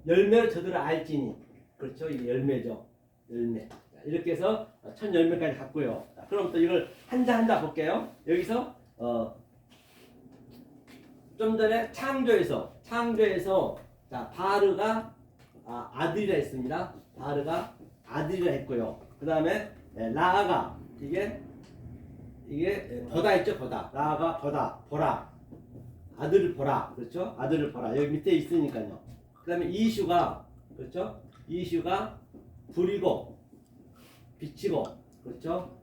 열매를 저들을 알지니. 그렇죠. 이게 열매죠. 열매. 자, 이렇게 해서 첫 열매까지 갔고요. 자, 그럼 또 이걸 한자 볼게요. 여기서 좀 전에 창조에서 자 바르가 아들이라 했습니다. 바르가 아들이라 했고요. 그 다음에 라아가 이게 보다 했죠. 보다. 라아가 보라. 아들을 보라. 그렇죠. 아들을 보라. 여기 밑에 있으니까요. 그 다음에 이슈가 그렇죠. 이슈가 불이고 비치고 그렇죠.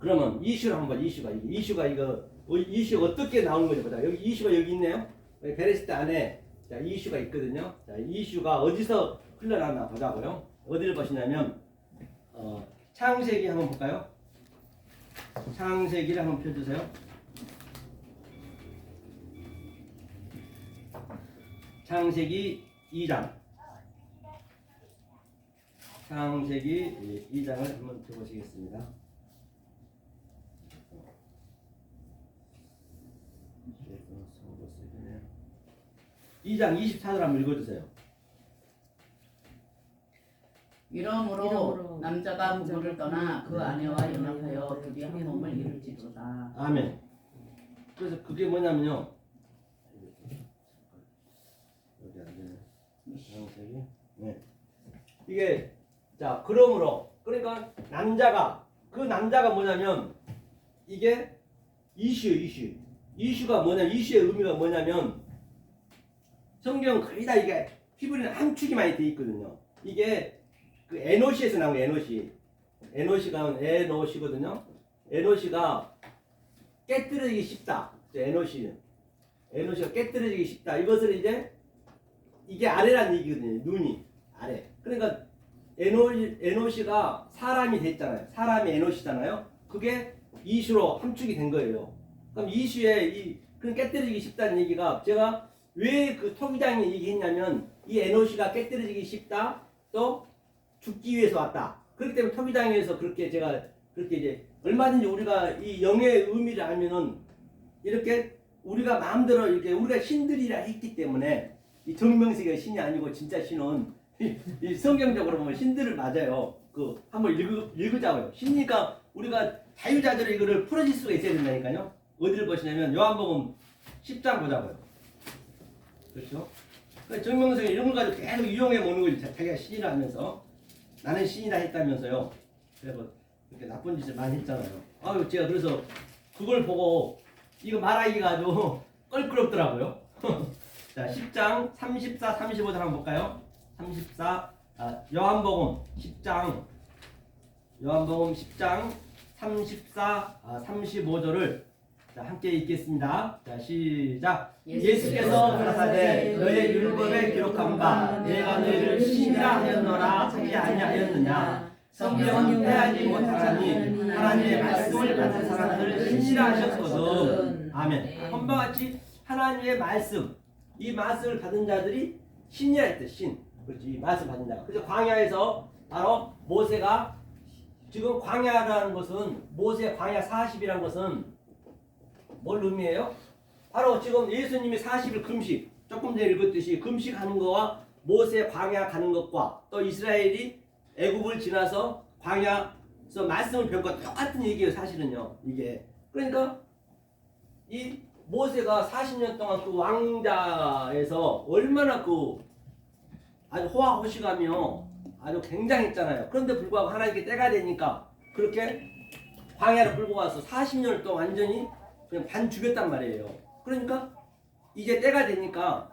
그러면 이슈를 한번 이슈가 이슈가 어떻게 나오는 건지 보자. 여기 이슈가 여기 있네요. 베레시트 안에 자, 이슈가 있거든요. 자, 이슈가 어디서 흘러나왔나 보자고요. 어디를 보시냐면 창세기 한번 볼까요? 창세기를 한번 펴주세요. 창세기 2장. 창세기 2장을 한번 펴보시겠습니다. 2장 24절 한번 읽어주세요. 이러므로 남자가 부모를 떠나 그 아내와 연합하여 둘이 한 몸을 이룰지로다. 아멘. 그래서 그게 뭐냐면요. 여기 안 되네. 창세기. 네. 이게 자 그러므로 그러니까 그 남자가 뭐냐면 이게 이슈가 뭐냐면 이슈의 의미가 뭐냐면 성경 거의 다 이게 히브리는 함축이 많이 돼 있거든요. 이게 그 에노시에서 나온 에노시. 에노시거든요. 에노시가 깨뜨리기 쉽다. 에노시가 깨뜨리기 쉽다. 이것을 이게 아래라는 얘기거든요. 눈이 아래. 그러니까 에노시가 사람이 됐잖아요. 사람이 에노시잖아요. 그게 이슈로 함축이 된 거예요. 그럼 이슈에 그런 깨뜨리기 쉽다는 얘기가 제가 왜 그 토기장이 얘기했냐면 이 에노시가 깨뜨려지기 쉽다 또 죽기 위해서 왔다. 그렇기 때문에 토기장에서 그렇게 제가 그렇게 이제 얼마든지 우리가 이 영의 의미를 알면은 이렇게 우리가 마음대로 이렇게 우리가 신들이라 했기 때문에 이 정명세가 신이 아니고 진짜 신은 이 성경적으로 보면 신들을 맞아요. 그 한번 읽으자고요. 신이니까 우리가 자유자재로 이거를 풀어질 수가 있어야 된다니까요. 어디를 보시냐면 요한복음 10장 보자고요. 그렇죠? 그러니까 정명석이 이런 걸 가지고 계속 이용해 먹는 거지. 자기가 신이라 하면서 나는 신이다 했다면서요. 그래서 이렇게 나쁜 짓을 많이 했잖아요. 아유 제가 그래서 그걸 보고 이거 말하기가 아주 껄끄럽더라고요. 자 10장 34, 35절 한번 볼까요? 34 요한복음 10장 34, 35절을 자, 함께 읽겠습니다. 자, 시작. 예수께서 가라사대 너의 율법에 기록한 바 내가 너희를 신이라 하였노라 하지 아니하였느냐. 성경은 빼앗지 못하나니 하나님의 말씀을 받은 사람들을 신이라 하셨거든. 아멘. 한번 같이 하나님의 말씀, 이 말씀을 받은 자들이 신이라 했대. 신. 그렇지. 이 말씀 받은 자가. 그래서 광야에서 바로 모세가 지금 광야라는 것은 모세 광야 40이라는 것은 뭘 의미해요? 바로 지금 예수님이 40일 금식, 조금 전에 읽었듯이 금식하는 거와 모세 광야 가는 것과 또 이스라엘이 애굽을 지나서 광야에서 말씀을 배운 것 똑같은 얘기예요. 사실은요. 이게 그러니까 이 모세가 40년 동안 그 왕자에서 얼마나 그 아주 호화호식하며 아주 굉장했잖아요. 그런데 불구하고 하나님께 때가 되니까 그렇게 광야를 끌고 가서 40년을 또 완전히 그냥 반 죽였단 말이에요. 그러니까 이제 때가 되니까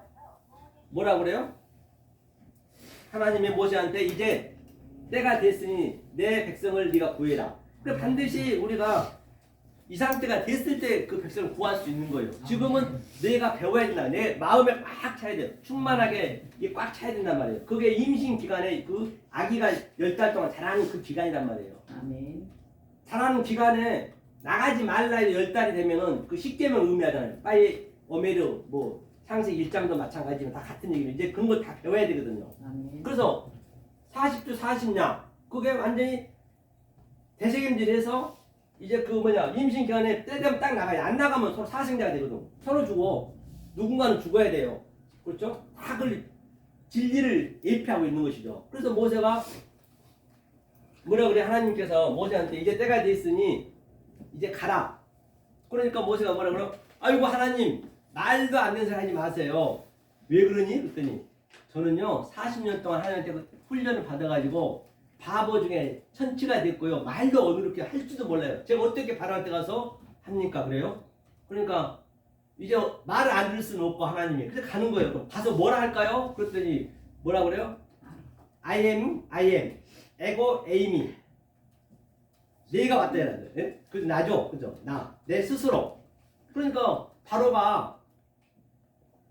뭐라 그래요? 하나님이 모세한테 이제 때가 됐으니 내 백성을 네가 구해라. 그러니까 반드시 우리가 이 상태가 됐을 때 그 백성을 구할 수 있는 거예요. 지금은 내가 배워야 된다. 내 마음에 꽉 차야 돼요. 충만하게 이게 꽉 차야 된단 말이에요. 그게 임신 기간에 그 아기가 10달 동안 자라는 그 기간이란 말이에요. 아멘. 자라는 기간에 나가지 말라 10달이 되면은 그 십계명 의미하잖아요. 빨리 오메르 뭐 창세기 1장도 마찬가지지만 다 같은 얘기를 이제 그런 거 다 배워야 되거든요. 아멘. 그래서 40주 40냐 그게 완전히 대세겜질해서 이제 그 임신 기간에 때 되면 딱 나가야 안 나가면 서로 사생자가 되거든. 서로 죽어. 누군가는 죽어야 돼요. 그렇죠? 다 그 진리를 예피하고 있는 것이죠. 그래서 모세가 뭐라 그래? 하나님께서 모세한테 이제 때가 됐으니 이제 가라. 그러니까 모세가 뭐라 그래? 아이고 하나님 말도 안 되는 소리 하지 마세요. 왜 그러니? 그랬더니 저는요 40년 동안 하나님한테 훈련을 받아가지고 바보 중에 천치가 됐고요. 말도 어느렇게 할 줄도 몰라요. 제가 어떻게 바로한테 가서 합니까? 그래요? 그러니까 이제 말을 안 들을 수는 없고 하나님이 그래서 가는 거예요. 그럼 가서 뭐라 할까요? 그랬더니 뭐라 그래요? I am, 에고, 에이미. 내가 왔다 해야 돼. 그 나죠, 그죠? 내 스스로. 그러니까 바로가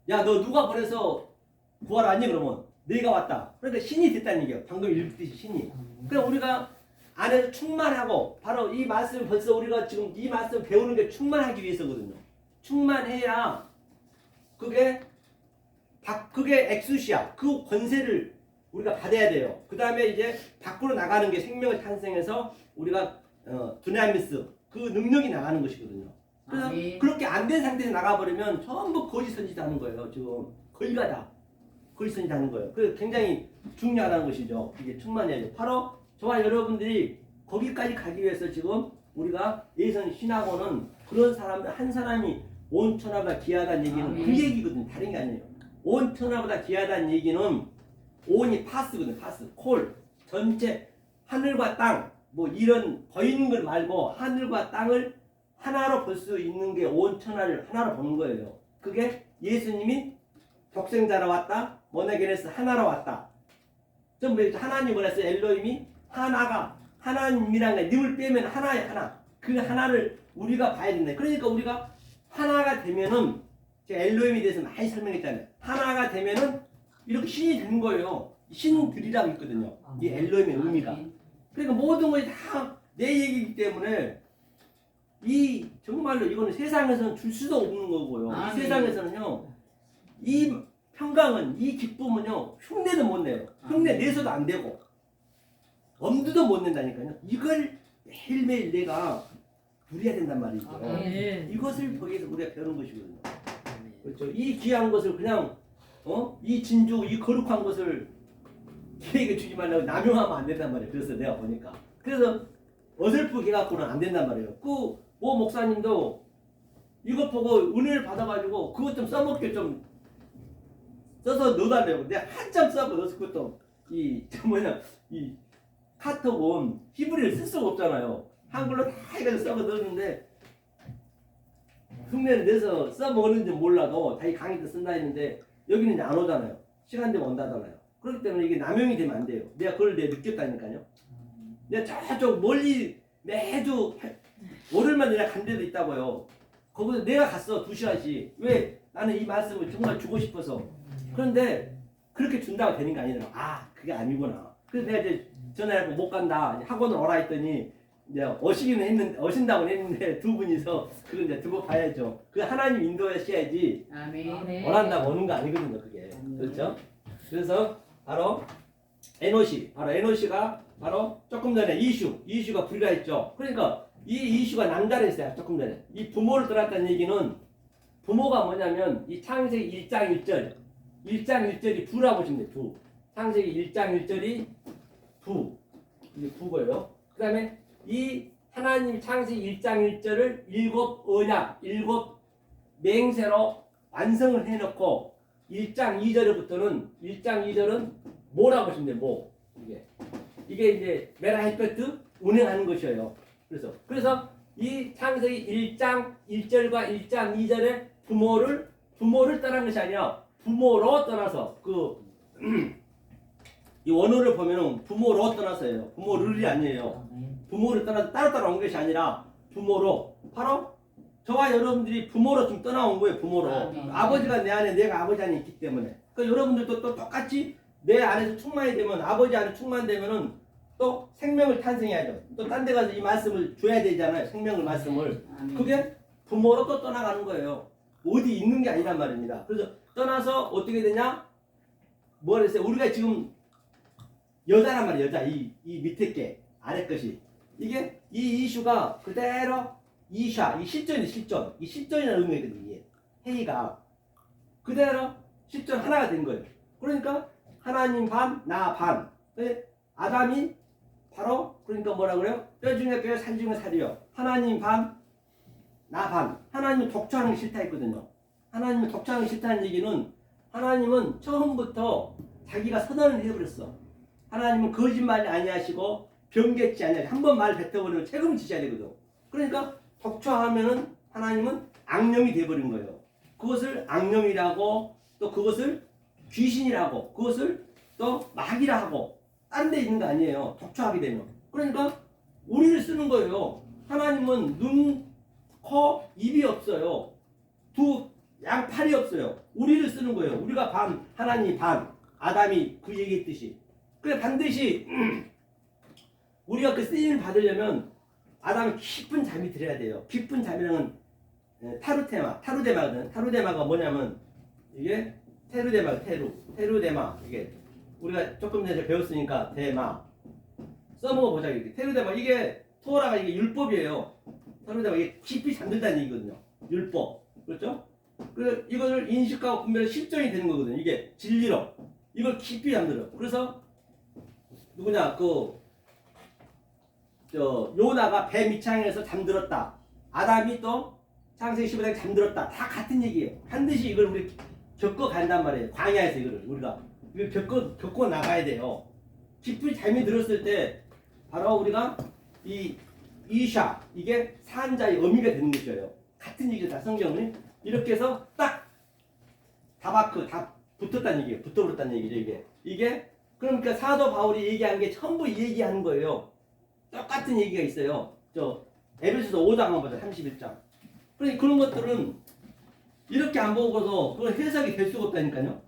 야 너 누가 보내서 구하러 왔니? 그러면 내가 왔다. 그러니까 신이 됐다는 얘기예요. 방금 읽듯이 신이. 그러니까 우리가 안에서 충만하고 바로 이 말씀 벌써 우리가 지금 이 말씀 배우는 게 충만하기 위해서거든요. 충만해야 그게 엑수시아 그 권세를 우리가 받아야 돼요. 그 다음에 이제 밖으로 나가는 게 생명을 탄생해서 우리가 두나미스 그 능력이 나가는 것이거든요. 그래서 아멘. 그렇게 안 된 상태에서 나가버리면 전부 거짓 선지자하는 거예요. 지금 거의 다 거짓 선지자하는 거예요. 그 굉장히 중요하다는 것이죠. 이게 충만해야죠. 바로 저와 여러분들이 거기까지 가기 위해서 지금 우리가 예선 신학원은 그런 사람들 한 사람이 온 천하보다 귀하다는 얘기는 아멘. 그 얘기거든요. 다른 게 아니에요. 온 천하보다 귀하다는 얘기는 온이 파스거든요. 파스 콜 전체 하늘과 땅 뭐 이런 보이는 걸 말고 하늘과 땅을 하나로 볼 수 있는 게 온 천하를 하나로 보는 거예요. 그게 예수님이 독생자로 왔다. 모네게네스 하나로 왔다. 전부 하나님을 해서 엘로힘이 하나가 하나님이란 게 님을 빼면 하나에 하나. 그 하나를 우리가 봐야 된다. 그러니까 우리가 하나가 되면은 제가 엘로힘에 대해서 많이 설명했잖아요. 하나가 되면은 이렇게 신이 되는 거예요. 신들이라고 있거든요. 이 엘로힘의 의미가. 그러니까 모든 것이 다 내 얘기이기 때문에 이 정말로 이거는 세상에서는 줄 수도 없는 거고요. 아멘. 이 세상에서는요. 이 평강은 이 기쁨은요. 흉내도 못 내요. 흉내 내서도 안 되고 엄두도 못 낸다니까요. 이걸 매일매일 내가 누려야 된단 말이죠. 이것을 거기에서 우리가 배우는 것이거든요. 그렇죠. 이 귀한 것을 그냥 이 진주 이 거룩한 것을 걔에게 주지 말라고 남용하면 안 된단 말이에요. 그래서 내가 보니까 그래서 어설프게 갖고는 안 된단 말이에요. 그 모 목사님도 이것 보고 은혜를 받아가지고 그것 좀 써먹게 좀 써서 넣어달래요. 내가 한참 써고 넣었을 것도 이 카톡은 히브리를 쓸 수가 없잖아요. 한글로 다 해가지고 써서 넣었는데 흉내를 내서 써먹었는지 몰라도 자기 강의 때 쓴다 했는데 여기는 이제 안 오잖아요. 시간 되면 온다잖아요. 그렇기 때문에 이게 남용이 되면 안 돼요. 내가 그걸 내가 느꼈다니까요. 내가 저쪽 멀리 매주 월요일만 내가 간 데도 있다고요. 거기서 내가 갔어 2시간씩. 왜? 나는 이 말씀을 정말 주고 싶어서. 그런데 그렇게 준다고 되는 게 아니더라고. 아 그게 아니구나. 그래서 내가 이제 전화해서 못 간다. 학원을 오라 했더니 이제 오신다고 했는데 두 분이서 그걸 이제 두고 봐야죠. 그 하나님 인도하셔야지 아멘. 원한다고 오는 거 아니거든요. 그게. 그렇죠? 그래서 바로 에노시가 바로 조금 전에 이슈가 불가했죠. 그러니까 이 이슈가 남다르 했어요. 조금 전에 이 부모를 떠났다는 얘기는 부모가 뭐냐면 이 창세기 1장 1절이 부라고 보시면 돼요. 부. 창세기 1장 1절이 부. 이게 부고요. 그 다음에 이 하나님 창세기 1장 1절을 7 맹세로 완성을 해놓고 1장 2절은 뭐라고 보시면 돼요. 뭐. 이게 이제 메라헤페트 운행하는 것이에요. 그래서 이 창세기 1장 1절과 1장 2절의 부모를 떠난 것이 아니라 부모로 떠나서 이 원어를 보면은 부모로 떠나서예요. 부모를이 아니에요. 부모를 떠나서 따로 온 것이 아니라 부모로 바로 저와 여러분들이 부모로 좀 떠나온 거예요. 부모로. 아버지가 내 안에 내가 아버지 안에 있기 때문에. 그러니까 여러분들도 또 똑같이 내 안에서 충만이 되면 아버지 안에 충만되면은 또 생명을 탄생해야죠. 또 딴 데 가서 이 말씀을 줘야 되잖아요. 생명을 말씀을. 그게 부모로 또 떠나가는 거예요. 어디 있는 게 아니란 말입니다. 그래서 떠나서 어떻게 되냐? 뭐라 했어요? 우리가 지금 여자란 말이에요. 여자. 이 밑에 게 아래 것이. 이게 이 이슈가 그대로 이 실존. 이 실존이라는 의미거든요. 이게 회의가 그대로 실존 하나가 된 거예요. 그러니까 하나님 반, 나 반. 아담이 바로 그러니까 뭐라 그래요? 뼈 중에 뼈, 살 중에 살이요. 하나님 반, 나 반. 하나님은 독초하는 게 싫다 했거든요. 하나님은 독초하는 게 싫다는 얘기는 하나님은 처음부터 자기가 선언을 해버렸어. 하나님은 거짓말 아니하시고 변개치 아니하시고 한 번 말 뱉어버리면 책임을 지셔야 되거든. 그러니까 독초하면은 하나님은 악령이 돼버린 거예요. 그것을 악령이라고 또 그것을 귀신이라고 그것을 또 마귀라 하고 다른 데 있는 거 아니에요. 독초하게 되면. 그러니까 우리를 쓰는 거예요. 하나님은 눈, 코, 입이 없어요. 양팔이 없어요. 우리를 쓰는 거예요. 우리가 반, 하나님이 반, 아담이 그 얘기했듯이. 그래 반드시 우리가 그 쓰임을 받으려면 아담은 깊은 잠이 들어야 돼요. 깊은 잠이라는 타루데마거든. 타루데마가 뭐냐면 이게 테루데마 이게 우리가 조금 전에 배웠으니까 대마 써먹어 보자. 이렇게 테루데마 이게 토라가 이게 율법이에요. 테루데마 이게 깊이 잠들다는 얘기거든요. 율법 그렇죠? 그래서 이것을 인식하고 분별을 실전이 되는 거거든요. 이게 진리로 이걸 깊이 잠들어. 그래서 누구냐 요나가 배 밑창에서 잠들었다. 아담이 또 창세기 15장에 잠들었다. 다 같은 얘기예요. 반드시 이걸 우리 겪어 간단 말이에요. 광야에서 이걸 겪어 나가야 돼요. 깊이 잠이 들었을 때 바로 우리가 이 이샤 이게 산자의 의미가 되는 것이에요. 같은 얘기죠. 다 성경은 이렇게 해서 딱 다바크 다 붙었다는 얘기예요. 붙어버렸다는 얘기죠. 이게 그러니까 사도 바울이 얘기한 게 전부 이 얘기하는 거예요. 똑같은 얘기가 있어요. 에베소서 5장 한번 보자. 31장. 그러니까 그런 것들은 이렇게 안 보고서 그건 해석이 될 수가 없다니까요.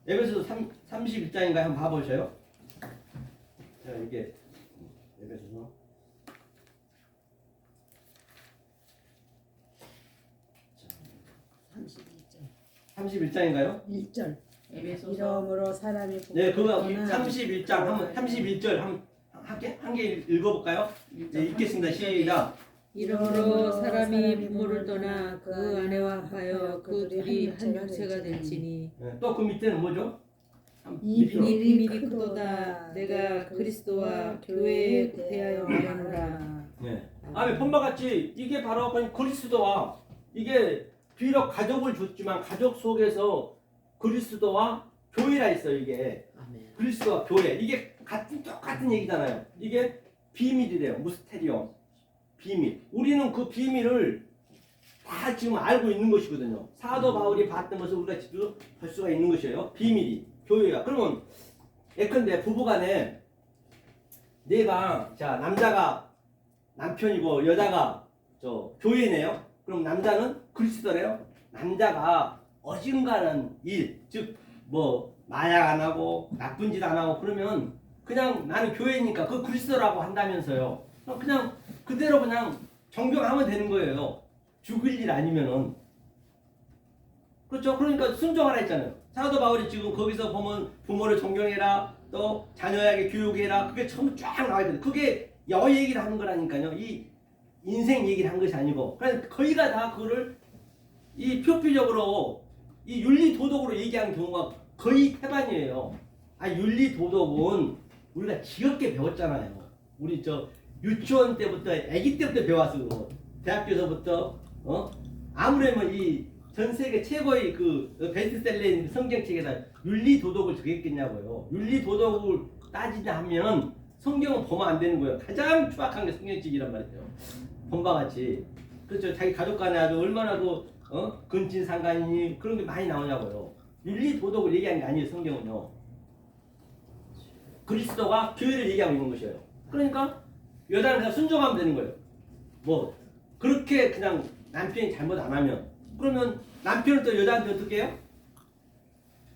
에베소서 31장인가요? 한번 봐보셔요. 자, 이게 에베소서 31장인가요? 1절. 에베소서 이러므로 사람이 네, 그거 복되거나 31장 한번 31절 한개 읽어볼까요? 네, 읽겠습니다. 시작. 이러므로 사람이 부모를 떠나 그 아내와 하여 그 둘이 한 육체가 될지니 네, 또 그 밑에는 뭐죠? 이 밑으로. 비밀이 크도다. 내가 그리스도와 교회에 대하여 말하노라. 네. 아멘. 본바같이 이게 바로 그리스도와 이게 비록 가족을 줬지만 가족 속에서 그리스도와 교회라 있어요. 이게 아멘. 그리스도와 교회 이게 똑같은 얘기잖아요. 이게 비밀이래요. 무스테리움 비밀. 우리는 그 비밀을 다 지금 알고 있는 것이거든요. 사도 바울이 봤던 것을 우리가 지금 볼 수가 있는 것이에요. 비밀이 교회가. 그러면 예컨대 부부간에 내가 자 남자가 남편이고 여자가 저 교회네요. 그럼 남자는 그리스도래요. 남자가 어중간한 일, 즉 뭐 마약 안 하고 나쁜 짓 안 하고 그러면 그냥 나는 교회니까 그 그리스도라고 한다면서요. 그냥 그대로 그냥 정병하면 되는 거예요. 죽을 일 아니면은. 그렇죠? 그러니까 순종하라 했잖아요. 사도 바울이 지금 거기서 보면 부모를 존경해라, 또 자녀에게 교육해라. 그게 전부 쫙 나와 있거든요. 그게 여 얘기를 하는 거라니까요. 이 인생 얘기를 한 것이 아니고. 그러니까 거의가 다 그거를 이 표피적으로 이 윤리 도덕으로 얘기하는 경우가 거의 태반이에요. 아 윤리 도덕은 우리가 지겹게 배웠잖아요. 우리 저 유치원 때부터 아기 때부터 배웠어. 대학교에서부터 아무래면 이 전 세계 최고의 그 베스트셀러인 성경책에다 윤리 도덕을 적겠냐고요. 윤리 도덕을 따지자 하면 성경은 보면 안 되는 거예요. 가장 추악한 게 성경책이란 말이죠. 본바 같이. 그렇죠. 자기 가족 간에 아주 얼마나 그 근친 상간이니 그런 게 많이 나오냐고요. 윤리 도덕을 얘기하는 게 아니에요. 성경은요. 그리스도가 교회를 얘기하고 있는 것이에요. 그러니까 여자는 그냥 순종하면 되는 거예요. 뭐 그렇게 그냥 남편이 잘못 안 하면 그러면 남편은 또 여자한테 어떻게 해요?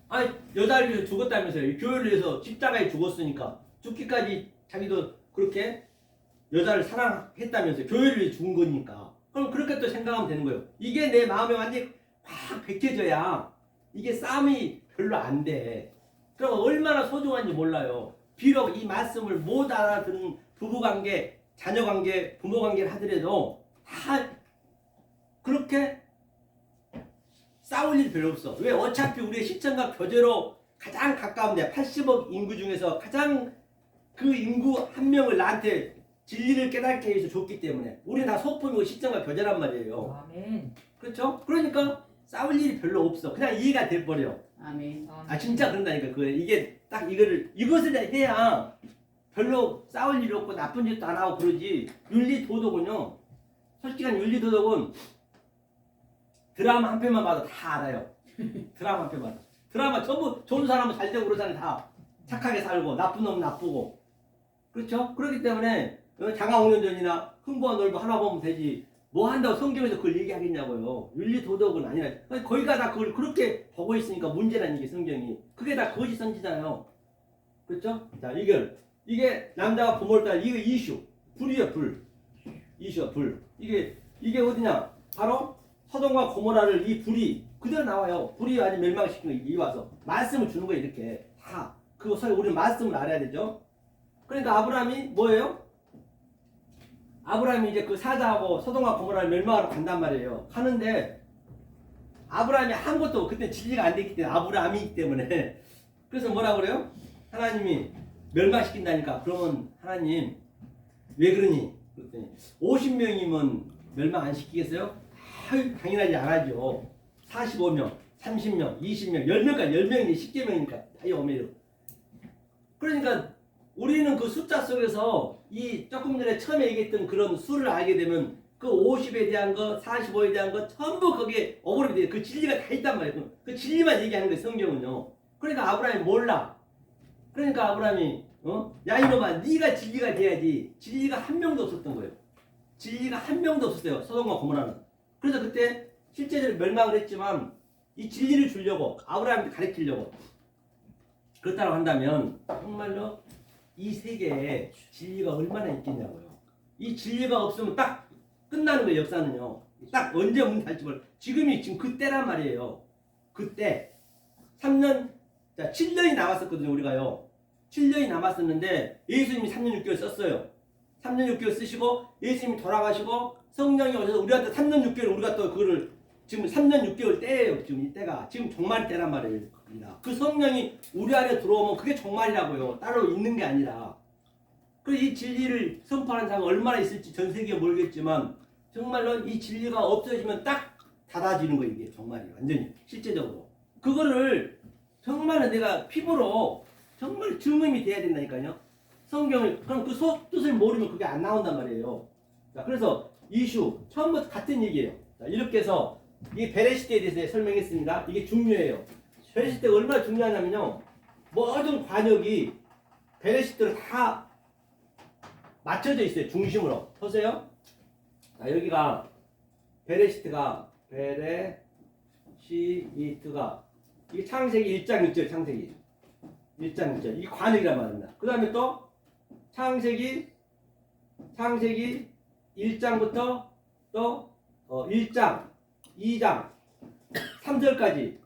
아니 여자를 위해서 죽었다면서요. 교회를 위해서 십자가에 죽었으니까 죽기까지 자기도 그렇게 여자를 사랑했다면서요. 교회를 위해 죽은 거니까. 그럼 그렇게 또 생각하면 되는 거예요. 이게 내 마음에 완전히 확 베껴져야 이게 싸움이 별로 안 돼. 그럼 얼마나 소중한지 몰라요. 비록 이 말씀을 못 알아듣는 부부관계, 자녀관계, 부모관계를 하더라도 다 그렇게 싸울 일 별로 없어. 왜? 어차피 우리의 시청과 교제로 가장 가까운데 80억 인구 중에서 가장 그 인구 한 명을 나한테 진리를 깨닫게 해서 줬기 때문에 우리는 다 소품이고 시청과 교제란 말이에요. 아멘. 그렇죠? 그러니까 싸울 일이 별로 없어. 그냥 이해가 돼버려. 아멘. 아 진짜 그런다니까. 이게 딱 이것을 해야 별로 싸울 일이 없고 나쁜 짓도 안 하고 그러지. 윤리 도덕은요. 솔직한 윤리 도덕은 드라마 한 편만 봐도 다 알아요. 드라마 한 편만. 드라마 전부 좋은 사람은 잘 되고 그러잖아요. 다 착하게 살고 나쁜 놈은 나쁘고. 그렇죠? 그렇기 때문에 장화홍련전이나 흥부와 놀부 하나 보면 되지. 뭐 한다고 성경에서 그걸 얘기하겠냐고요. 윤리 도덕은 아니라 거기가 다 그걸 그렇게 보고 있으니까 문제라는 게 성경이. 그게 다 거짓 선지잖아요. 그렇죠? 자 이게 남자가 부모를 따라 이거 이슈 불이에요. 불 이슈야 불. 이게 어디냐? 바로 소돔과 고모라를 이 불이 그대로 나와요. 불이 아니 멸망시키는 거 이 와서 말씀을 주는 거예요. 이렇게 다 그거 서로 우리는 말씀을 알아야 되죠. 그러니까 아브라함이 뭐예요? 아브라함이 이제 그 사자하고 소돔과 고모라를 멸망하러 간단 말이에요. 가는데 아브라함이 아무것도 그때 진리가 안 됐기 때문에 아브라함이기 때문에 그래서 뭐라 그래요? 하나님이 멸망시킨다니까. 그러면 하나님 왜 그러니? 그랬더니 50명이면 멸망 안 시키겠어요? 아유, 당연하지 않아죠. 45명, 30명, 20명, 10명까지 10명이 10개명이니까 다이 오메로. 그러니까 우리는 그 숫자 속에서 이 조금 전에 처음에 얘기했던 그런 수를 알게 되면 그 50에 대한 거, 45에 대한 거 전부 거기에 어그룹이 돼요. 그 진리가 다 있단 말이에요. 그 진리만 얘기하는 거예요. 성경은요. 그러니까 아브라함이 몰라. 그러니까 아브라함이 야 이놈아 네가 진리가 돼야지. 진리가 한 명도 없었던 거예요. 진리가 한 명도 없었어요. 소돔과 고모라는. 그래서 그때 실제적으로 멸망을 했지만 이 진리를 주려고 아브라함을 가르치려고 그렇다고 한다면 정말로 이 세계에 진리가 얼마나 있겠냐고요. 이 진리가 없으면 딱 끝나는 거예요. 역사는요. 딱 언제 문 닫을지 몰라. 지금 그때란 말이에요. 그때 3년 자 7년이 남았었거든요. 우리가요. 7년이 남았었는데 예수님이 3년 6개월 썼어요. 3년 6개월 쓰시고 예수님이 돌아가시고 성령이 오셔서 우리한테 3년 6개월 우리가 또 그거를 지금 3년 6개월 때예요. 지금 이때가 지금 종말 때란 말이에요. 그 성령이 우리 안에 들어오면 그게 종말이라고요. 따로 있는 게 아니라. 그래서 이 진리를 선포하는 자가 얼마나 있을지 전 세계에 모르겠지만 정말로 이 진리가 없어지면 딱 닫아지는 거예요. 이게 종말이 완전히 실제적으로. 그거를 정말은 내가 피부로 정말 증명이 돼야 된다니까요. 성경을 그럼 그 속 뜻을 모르면 그게 안 나온단 말이에요. 자, 그래서 이슈 처음부터 같은 얘기예요. 자, 이렇게 해서 이 베레시트에 대해서 설명했습니다. 이게 중요해요. 베레시트가 얼마나 중요하냐면요. 모든 관역이 베레시트로 다 맞춰져 있어요. 중심으로. 보세요. 자, 여기가 베레시트가 이게 창세기 1장 6절 창세기 1장 6절 이게 관역이란 말입니다. 그 다음에 또 창세기 1장부터 또 1장 2장 3절까지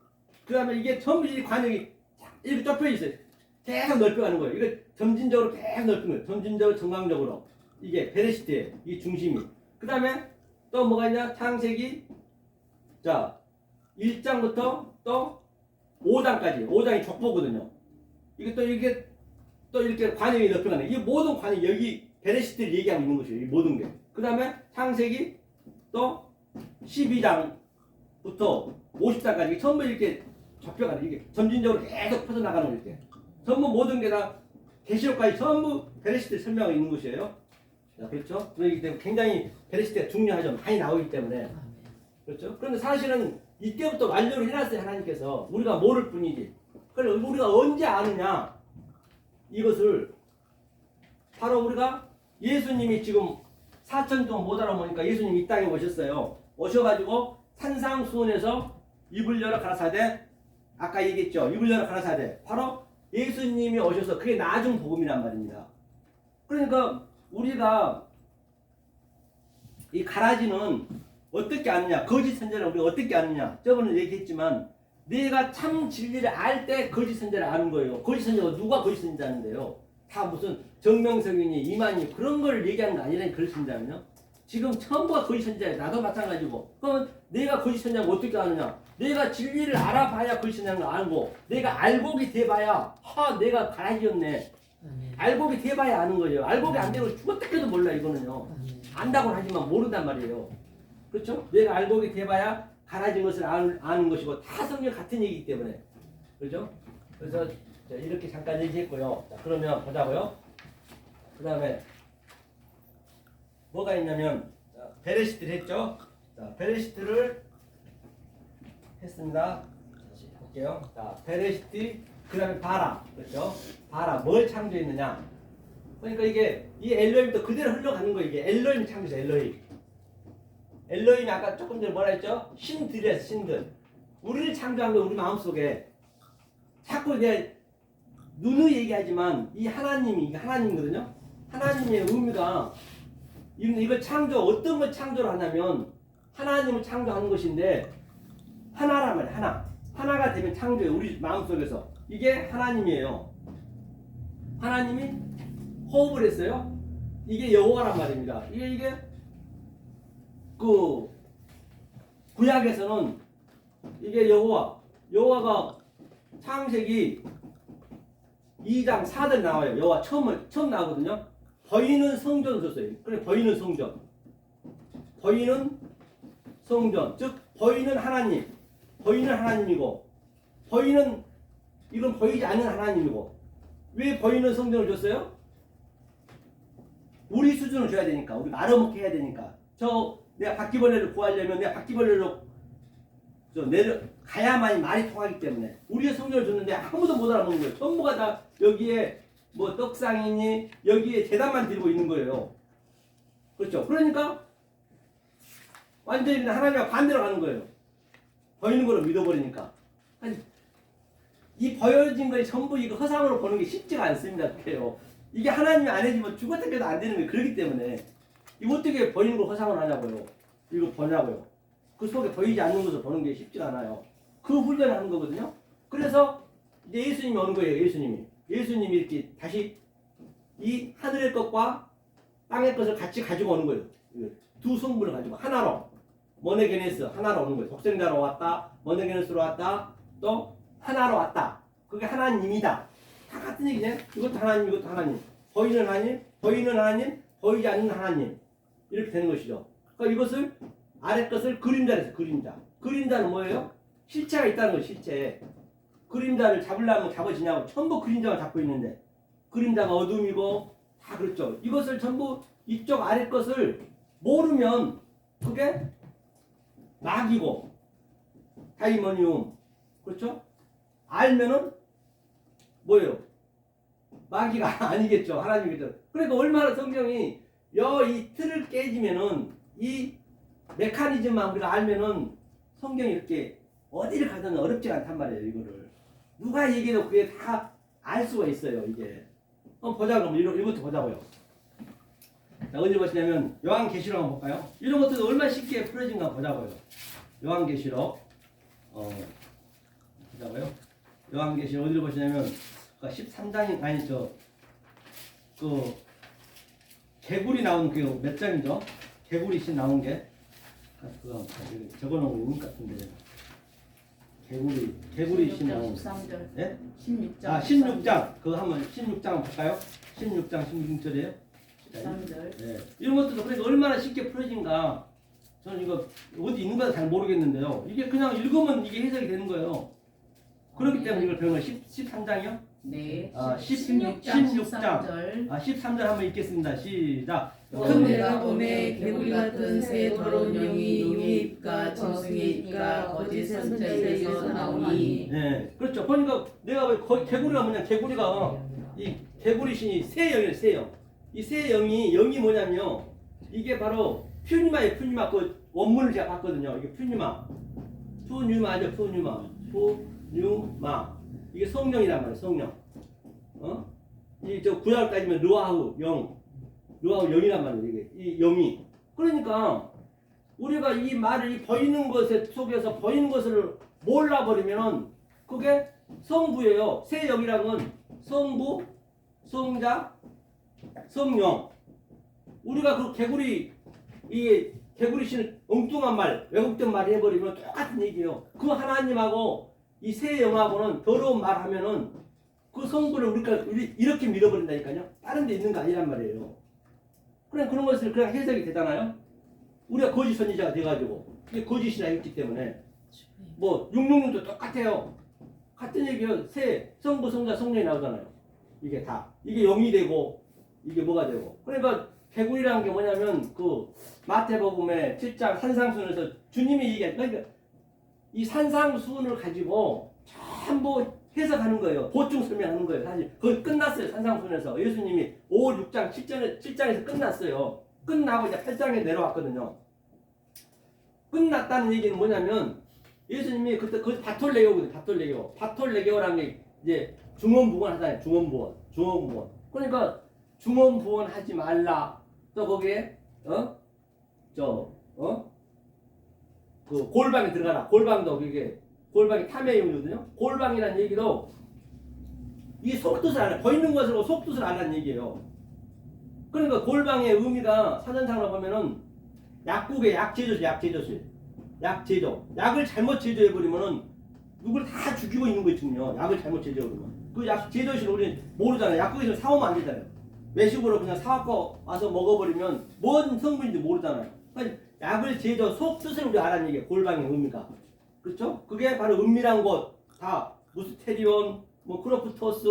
그 다음에 이게 전부 이 관역이 이렇게 좁혀 있어요. 계속 넓혀가는 거예요. 이거 점진적으로 계속 넓힌 거예요. 점진적으로 정강적으로 이게 베레시트의 이 중심이. 그 다음에 또 뭐가 있냐? 창세기 자 1장부터 또 5장까지 5장이 족보거든요. 이게 또 이렇게 관역이 넓혀가는 이 모든 관역 여기 베레시트를 얘기하고 있는 것이에요. 이 모든 게. 그 다음에 창세기 또 12장부터 50장까지 전부 이렇게 접혀가는 이게 점진적으로 계속 퍼져나가는 이렇게 전부 모든 게 다 계시록까지 전부 베레시트를 설명하고 있는 것이에요. 자, 그렇죠? 그렇기 때문에 굉장히 베레시트가 중요하죠. 많이 나오기 때문에. 그렇죠? 그런데 사실은 이때부터 완료를 해놨어요. 하나님께서. 우리가 모를 뿐이지. 그래서 우리가 언제 아느냐? 이것을 바로 우리가 예수님이 지금 4천 동안 못 알아보니까 예수님이 이 땅에 오셨어요. 오셔가지고 산상수훈에서 입을 열어 가라사대 아까 얘기했죠. 입을 열어 가라사대 바로 예수님이 오셔서 그게 나중 복음이란 말입니다. 그러니까 우리가 이 가라지는 어떻게 아느냐? 거짓 선자를 우리가 어떻게 아느냐? 저번에 얘기했지만 내가 참 진리를 알 때 거짓 선자를 아는 거예요. 거짓 선자가 누가 거짓 선자인데요? 다 무슨 정명석이니 이만희 그런 걸 얘기하는 거 아니라니 거짓 선자면요. 지금 전부가 거짓 선자예요. 나도 마찬가지고. 그러면 내가 거짓 선자를 어떻게 아느냐? 내가 진리를 알아봐야 거짓 선자인 걸 알고 내가 알곡이 돼봐야 내가 가라지였네. 알곡이 돼봐야 아는 거예요. 알곡이 안 되고 죽었다 해도 몰라 이거는요. 안다고는 하지만 모른단 말이에요. 그렇죠? 내가 알곡이 돼봐야 가라진 것을 아는 것이고 다 성경 같은 얘기이기 때문에 그렇죠? 그래서 이렇게 잠깐 얘기했고요. 자, 그러면 보자고요. 그 다음에 뭐가 있냐면 베레시트를 했죠. 자, 베레시트를 했습니다. 다시 볼게요. 자, 베레시트 그 다음에 바라 그렇죠? 바라 뭘 창조했느냐? 그러니까 이게 이 엘로힘도 그대로 흘러가는 거예요. 이게 엘로힘 창조죠. 엘로힘이 아까 조금 전에 뭐라 했죠? 신들이었어. 신들. 우리를 창조한 거 우리 마음속에 자꾸 이제 눈으로 얘기하지만 이 하나님이 하나님이거든요. 하나님의 의미가 이걸 창조 어떤 걸 창조를 하냐면 하나님을 창조하는 것인데 하나란 말이에요. 하나가 되면 창조예요. 우리 마음속에서 이게 하나님이에요. 하나님이 호흡을 했어요. 이게 여호와란 말입니다. 이게 그 구약에서는 이게 여호와가 창세기 2장 4절 나와요. 여호와 처음 나오거든요. 보이는 성전을 썼어요. 그래 보이는 성전. 즉 보이는 하나님이고 이건 보이지 않는 하나님이고 왜 보이는 성전을 줬어요? 우리 수준을 줘야 되니까 우리 말아먹게 해야 되니까 내가 바퀴벌레를 구하려면 내가 바퀴벌레로 가야만이 말이 통하기 때문에 우리의 성전을 줬는데 아무도 못 알아보는 거예요. 전부가 다 여기에 뭐 떡상이니 여기에 재단만 들고 있는 거예요. 그렇죠? 그러니까 완전히 하나님과 반대로 가는 거예요. 보이는 거로 믿어버리니까. 이 보여진 것이 전부 이거 허상으로 보는 게 쉽지가 않습니다. 그래요. 이게 하나님이 안 해주면 죽었다 해도 안 되는 거예요. 그렇기 때문에 이거 어떻게 보이는 걸 허상으로 하냐고요. 이거 보냐고요. 그 속에 보이지 않는 것을 보는 게 쉽지가 않아요. 그 훈련을 하는 거거든요. 그래서 이제 예수님이 오는 거예요. 예수님이 이렇게 다시 이 하늘의 것과 땅의 것을 같이 가지고 오는 거예요. 두 성분을 가지고 하나로 모네게네스 하나로 오는 거예요. 독생자로 왔다. 모네게네스로 왔다. 또 하나로 왔다. 그게 하나님이다. 다 같은 얘기네. 이것도 하나님, 이것도 하나님. 보이는 하나님, 보이지 않는 하나님. 이렇게 되는 것이죠. 그러니까 이것을 아래 것을 그림자로 해서 그림자. 그림자는 뭐예요? 실체가 있다는 거예요. 실체. 그림자를 잡으려면 잡아지냐고 전부 그림자만 잡고 있는데 그림자가 어둠이고 다 그렇죠. 이것을 전부 이쪽 아래 것을 모르면 그게 낙이고 다이머니움 그렇죠? 알면은 뭐예요? 마귀가 아니겠죠. 하나님이겠죠. 그러니까 얼마나 성경이 이 틀을 깨지면은 이 메커니즘만 우리가 알면은 성경이 이렇게 어디를 가든 어렵지 않단 말이에요. 이거를 누가 얘기해도 그게 다 알 수가 있어요. 이게 한번 보자. 그럼 이것도 보자고요. 자, 어디 보시냐면 요한계시록 한번 볼까요? 이런 것도 얼마나 쉽게 풀어진가 보자고요. 요한계시록 보자고요. 요한계시록 어디를 보시냐면 13장이 아니죠. 그 개구리 나온 그 몇 장이죠? 개구리신 나온 게 그거 적어놓은 것 같은데 개구리신 나온 13절. 예? 16장. 16장 그거 한번 16장 볼까요? 16장 16절이에요. 13절. 네. 이런 것들도 그러니까 얼마나 쉽게 풀어진가. 저는 이거 어디 있는 거잘 모르겠는데요. 이게 그냥 읽으면 이게 해석이 되는 거예요. 그렇기 때문에 이걸 배운 거 13장이요? 네. 16장 13절. 13절 한번 읽겠습니다. 시작. 또 내가 봄에 개구리 같은 새 더러운 영이 용의 입과 짐승의 입과 거짓 선지자의 입에서 나오니 네, 그렇죠. 보니까 내가 왜 개구리가 뭐냐? 개구리가 이 개구리 신이 새 영이에요. 새 영. 이 새 영이 뭐냐면요. 이게 바로 푸니마예요. 푸니마 그 원문을 제가 봤거든요. 이게 푸니마죠. 푸니마. 이게 성령이란 말이에요. 성령. 이 저 구약 따지면 르와후 영이란 말이에요. 이게 이 영이. 그러니까 우리가 이 말을 이 보이는 것에 속에서 보이는 것을 몰라버리면은 그게 성부예요. 새 영이란 건 성부, 성자, 성령. 우리가 그 이 개구리 신을 엉뚱한 말, 왜곡된 말 해버리면 똑같은 얘기예요. 그 하나님하고 이 새 영하고는 더러운 말 하면은 그 성부를 우리가 이렇게 밀어버린다니까요. 다른 데 있는 거 아니란 말이에요. 그런 것을 그냥 해석이 되잖아요. 우리가 거짓 선지자가 돼가지고 이게 거짓이나 했기 때문에 뭐 666도 똑같아요. 같은 얘기예요. 새 성부, 성자, 성령이 나오잖아요. 이게 다 이게 영이 되고 이게 뭐가 되고. 그러니까 개구리라는 게 뭐냐면 그 마태복음의 7장 산상수훈에서 주님이 얘기한 그러니까 이 산상수훈을 가지고 전부 해석하는 거예요. 보충 설명하는 거예요. 사실 거의 끝났어요. 산상수훈에서 예수님이 5, 6장, 7장에서 끝났어요. 끝나고 이제 8장에 내려왔거든요. 끝났다는 얘기는 뭐냐면 예수님이 그때 그 바톨레교거든요. 바톨레교라는 게 이제 중원부원 하잖아요. 중원부원. 그러니까 중원부원 하지 말라. 또 거기에 그 골방에 들어가라. 골방도 그게 골방이 탐의 용이거든요. 골방이라는 얘기도 이 속뜻을 알아. 보이는 것을 속뜻을 알라는 얘기예요. 그러니까 골방의 의미가 사전상으로 보면은 약국의 약제조실. 약제조. 약을 잘못 제조해버리면은 누굴 다 죽이고 있는 거 있거든요. 약을 잘못 제조해버리면. 그 약 제조실 우리는 모르잖아요. 약국에서 사오면 안 되잖아요. 외식으로 그냥 사갖고 와서 먹어버리면 뭔 성분인지 모르잖아요. 그러니까 약을 제조 속뜻을 우리 알아는 얘기예요. 골방의 의미가. 그렇죠? 그게 바로 은밀한 곳. 다 무스테리온, 뭐 크로프토스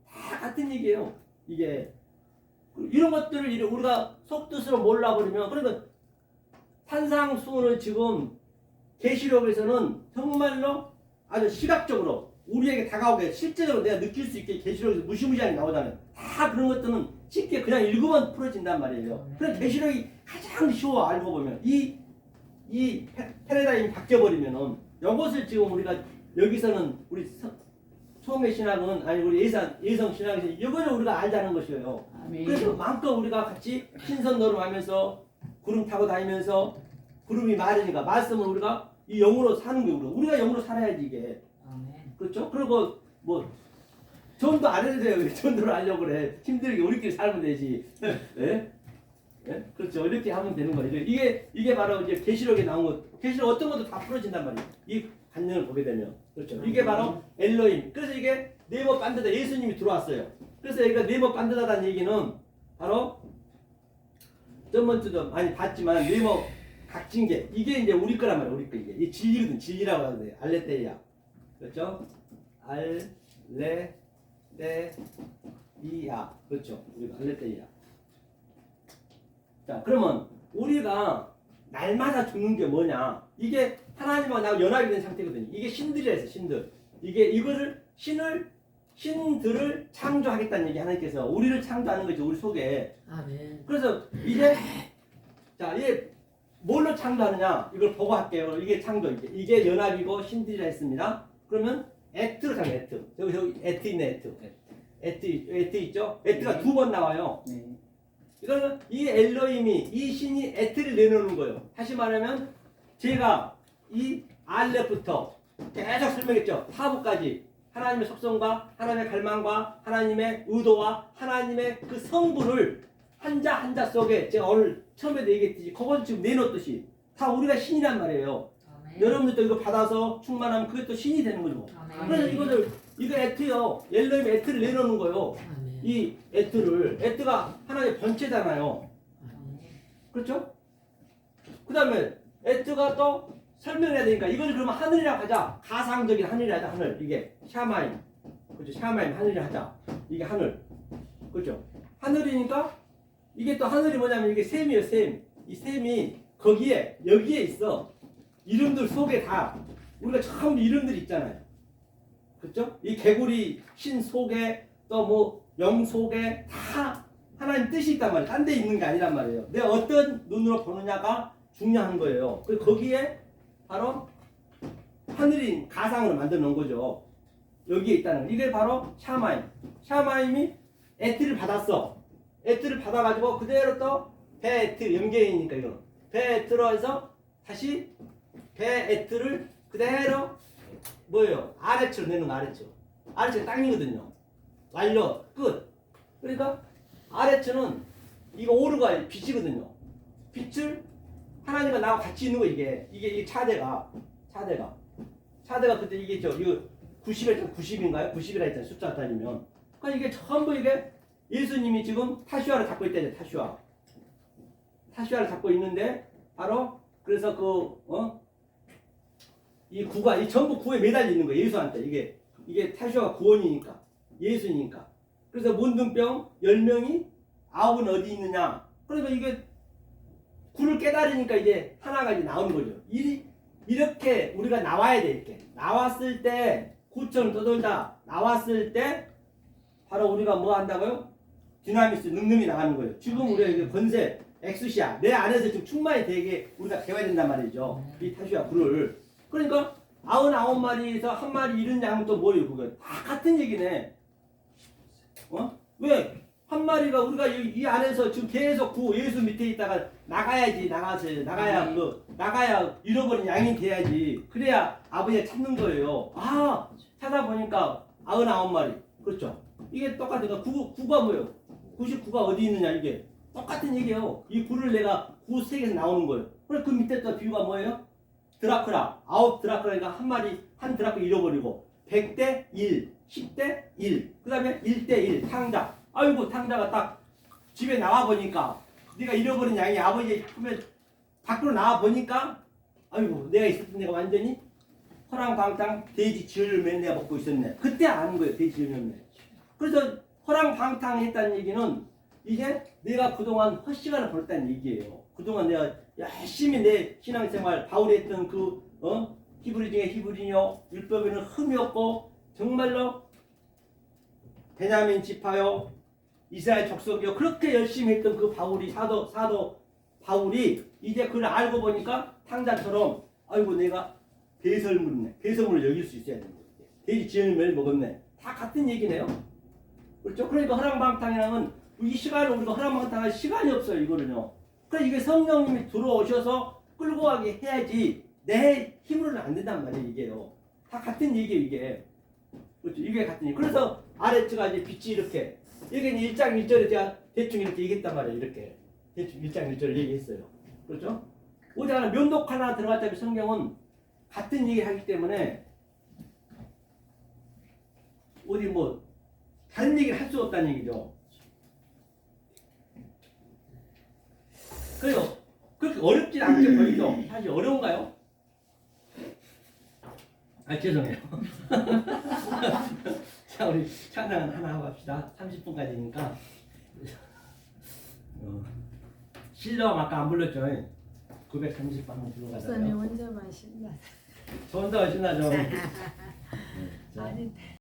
다 같은 얘기예요. 이게 이런 것들을 우리가 속뜻으로 몰라버리면 그러니까 산상수훈을 지금 계시록에서는 정말로 아주 시각적으로 우리에게 다가오게 실제적으로 내가 느낄 수 있게 계시록에서 무시무시하게 나오잖아요. 다 그런 것들은 쉽게 그냥 읽으면 풀어진단 말이에요. 그래서 계시록이 가장 쉬워 알고 보면 이 패러다임이 바뀌어버리면은 이것을 지금 우리가 여기서는 우리 소매 신학은 아니 우리 예성 신학에서 이거를 우리가 알자는 것이에요. 아멘. 그래서 마음껏 우리가 같이 신선 노름하면서 구름 타고 다니면서 구름이 말이니까 말씀을 우리가 이 영으로 사는 게 우리가 영으로 살아야지 이게. 아멘. 그렇죠? 그리고 뭐 전도 안 해도 돼요. 전도를 하려고 그래. 힘들게 우리끼리 살면 되지. 네? 네? 그렇죠. 이렇게 하면 되는 거예요. 이게 바로 이제 계시록에 나온 것. 계시록 어떤 것도 다 풀어진단 말이에요. 이 관념을 보게 되면. 그렇죠. 이게 바로 엘로힘. 그래서 이게 네모 반드다. 예수님이 들어왔어요. 그래서 여기가 네모 반드다라는 얘기는 바로 저번주도 많이 봤지만 네모 각진계. 이게 이제 우리 거란 말이에요. 우리 거 이게. 이 진리거든. 진리라고 하는데 알레테이아. 그렇죠? 알레데이아. 그렇죠. 우리가 알레데이아. 자, 그러면 우리가 날마다 죽는 게 뭐냐? 이게 하나님과 나하고 연합이 된 상태거든요. 이게 신들이라 해서 신들. 이거를 신들을 창조하겠다는 얘기 하나님께서 우리를 창조하는 거죠. 우리 속에. 아멘. 그래서 이제 자, 이게 뭘로 창조하느냐? 이걸 보고 할게요. 이게 창조. 이게 연합이고 신들이라 했습니다. 그러면 에트로 창조. 에트. 여기 에트 있네. 에트 있죠? 에트가 두 번 나와요. 네. 이거는 이 엘로힘이 이 신이 에트를 내놓는 거예요. 다시 말하면 제가 이 알렙부터 계속 설명했죠. 타부까지 하나님의 속성과 하나님의 갈망과 하나님의 의도와 하나님의 그 성부를 한자 한자 속에 제가 오늘 처음에도 얘기했듯이 그것을 지금 내놓듯이 다 우리가 신이란 말이에요. 아멘. 여러분들도 이거 받아서 충만하면 그게 또 신이 되는 거죠. 아멘. 그래서 이거 에트요. 엘로힘 에트를 내놓는 거예요. 아멘. 이 에트가 하나의 번체잖아요. 아멘. 그렇죠? 그 다음에 에트가 또 설명해야 되니까 이걸 그러면 하늘이라고 하자. 가상적인 하늘이라 하자. 하늘. 이게 샤마임. 그렇죠? 샤마임 하늘이라 하자. 이게 하늘. 그렇죠? 하늘이니까 이게 또 하늘이 뭐냐면 이게 셈이에요. 셈. 이 셈이 여기에 있어. 이름들 속에 다 우리가 처음 이름들이 있잖아요. 그렇죠? 이 개구리 신 속에 또 뭐 영 속에 다 하나님 뜻이 있단 말이에요. 딴 데 있는 게 아니란 말이에요. 내가 어떤 눈으로 보느냐가 중요한 거예요. 그리고 거기에 바로 하늘인 가상으로 만들어 놓은 거죠. 여기에 있다는 거. 이게 바로 샤마임. 샤마임이 에트를 받았어. 에트를 받아가지고 그대로 또 베에트 연계이니까 이거. 베에트로 해서 다시 베에트를 그대로 뭐예요? 아래치로 내는 거 아래치로. 아래치가 땅이거든요. 완료 끝. 그러니까 아래처는 이거 오르가 빛이거든요. 빛을 하나님과 나와 같이 있는 거 이게 차대가 그때 이게 이거 90인가요? 90이라 했잖아요. 숫자 다니면. 그러니까 이게 전부 이게 예수님이 지금 타슈아를 잡고 있다죠. 타슈아를 잡고 있는데 바로 그래서 이 구가 이 전부 구에 매달려 있는 거예요. 예수한테 이게 타슈아가 구원이니까. 예수니까. 그래서 문둥병 10명이 9은 어디 있느냐. 그러니까 이게 구를 깨달으니까 이제 하나가 이제 나오는 거죠. 이렇게 우리가 나와야 돼. 이렇게 나왔을 때 구처럼 떠돌다 나왔을 때 바로 우리가 뭐 한다고요? 디나미스 능력이 나가는 거예요. 지금 우리가 이게 권세 엑수시아 내 안에서 지금 충만히 되게 우리가 배워야 된단 말이죠. 이 타슈아 구를. 그러니까 99마리에서 한 마리 잃은 양은 또 뭐예요? 그거 다 같은 얘기네. 왜? 한 마리가 우리가 이 안에서 지금 계속 예수 밑에 있다가 나가야지. 나가야 잃어버린 양이 돼야지. 그래야 아버지가 찾는 거예요. 찾아보니까 99마리. 그렇죠? 이게 똑같으니까 구가 뭐예요? 99가 어디 있느냐 이게 똑같은 얘기예요. 이 구를 내가 구 세계에서 나오는 거예요. 그래 그 밑에 또 비유가 뭐예요? 드라크라. 9 드라크라니까 한 드라크 잃어버리고 100대 1, 10대 1, 그 다음에 1대 1 탕자. 아이고 탕자가 딱 집에 나와 보니까 네가 잃어버린 양이 아버지 품에 밖으로 나와 보니까 아이고 내가 있었던 데가 완전히 허랑방탕 돼지 지혈면 내가 먹고 있었네. 그때 아는 거예요. 돼지 지혈면. 그래서 허랑방탕했다는 얘기는 이게 내가 그동안 헛시간을 벌었다는 얘기예요. 그동안 내가 열심히 내 신앙생활 바울이 했던 히브리 중에 히브리요 율법에는 흠이 없고 정말로 베냐민 지파요 이스라엘 족속이요 그렇게 열심히 했던 그 바울이 사도 바울이 이제 그걸 알고 보니까 탕자처럼 아이고 내가 배설물을 여길 수 있어야 되는 거예요. 돼지 지혈면을 먹었네. 다 같은 얘기네요. 그렇죠? 그러니까 허랑방탕이라면 이 시간을 우리가 허랑방탕할 시간이 없어요. 이거는요. 그래서 이게 성령님이 들어오셔서 끌고 가게 해야지 내 힘으로는 안 된단 말이에요. 이게요. 다 같은 얘기예요. 이게. 그렇죠? 이게 같은 얘기. 그래서 아래쪽가 이제 빛이 이렇게 여기 1장 1절에 제가 대충 이렇게 얘기했단 말이에요. 이렇게 대충 1장 1절을 얘기했어요. 그렇죠? 어디 하나 면독 하나 들어갔다면 성경은 같은 얘기를 하기 때문에 어디 뭐 다른 얘기를 할 수 없다는 얘기죠. 그래요. 그렇게 어렵진 않죠. 거기도 사실 어려운가요? 죄송해요. 자, 우리 찬양 하나 하고 갑시다. 30분까지니까. 신랑 아까 안 불렀죠? 930번 한번 목사님 불러가자요. 혼자만 신나. 저 혼자 신나죠? 자, 아니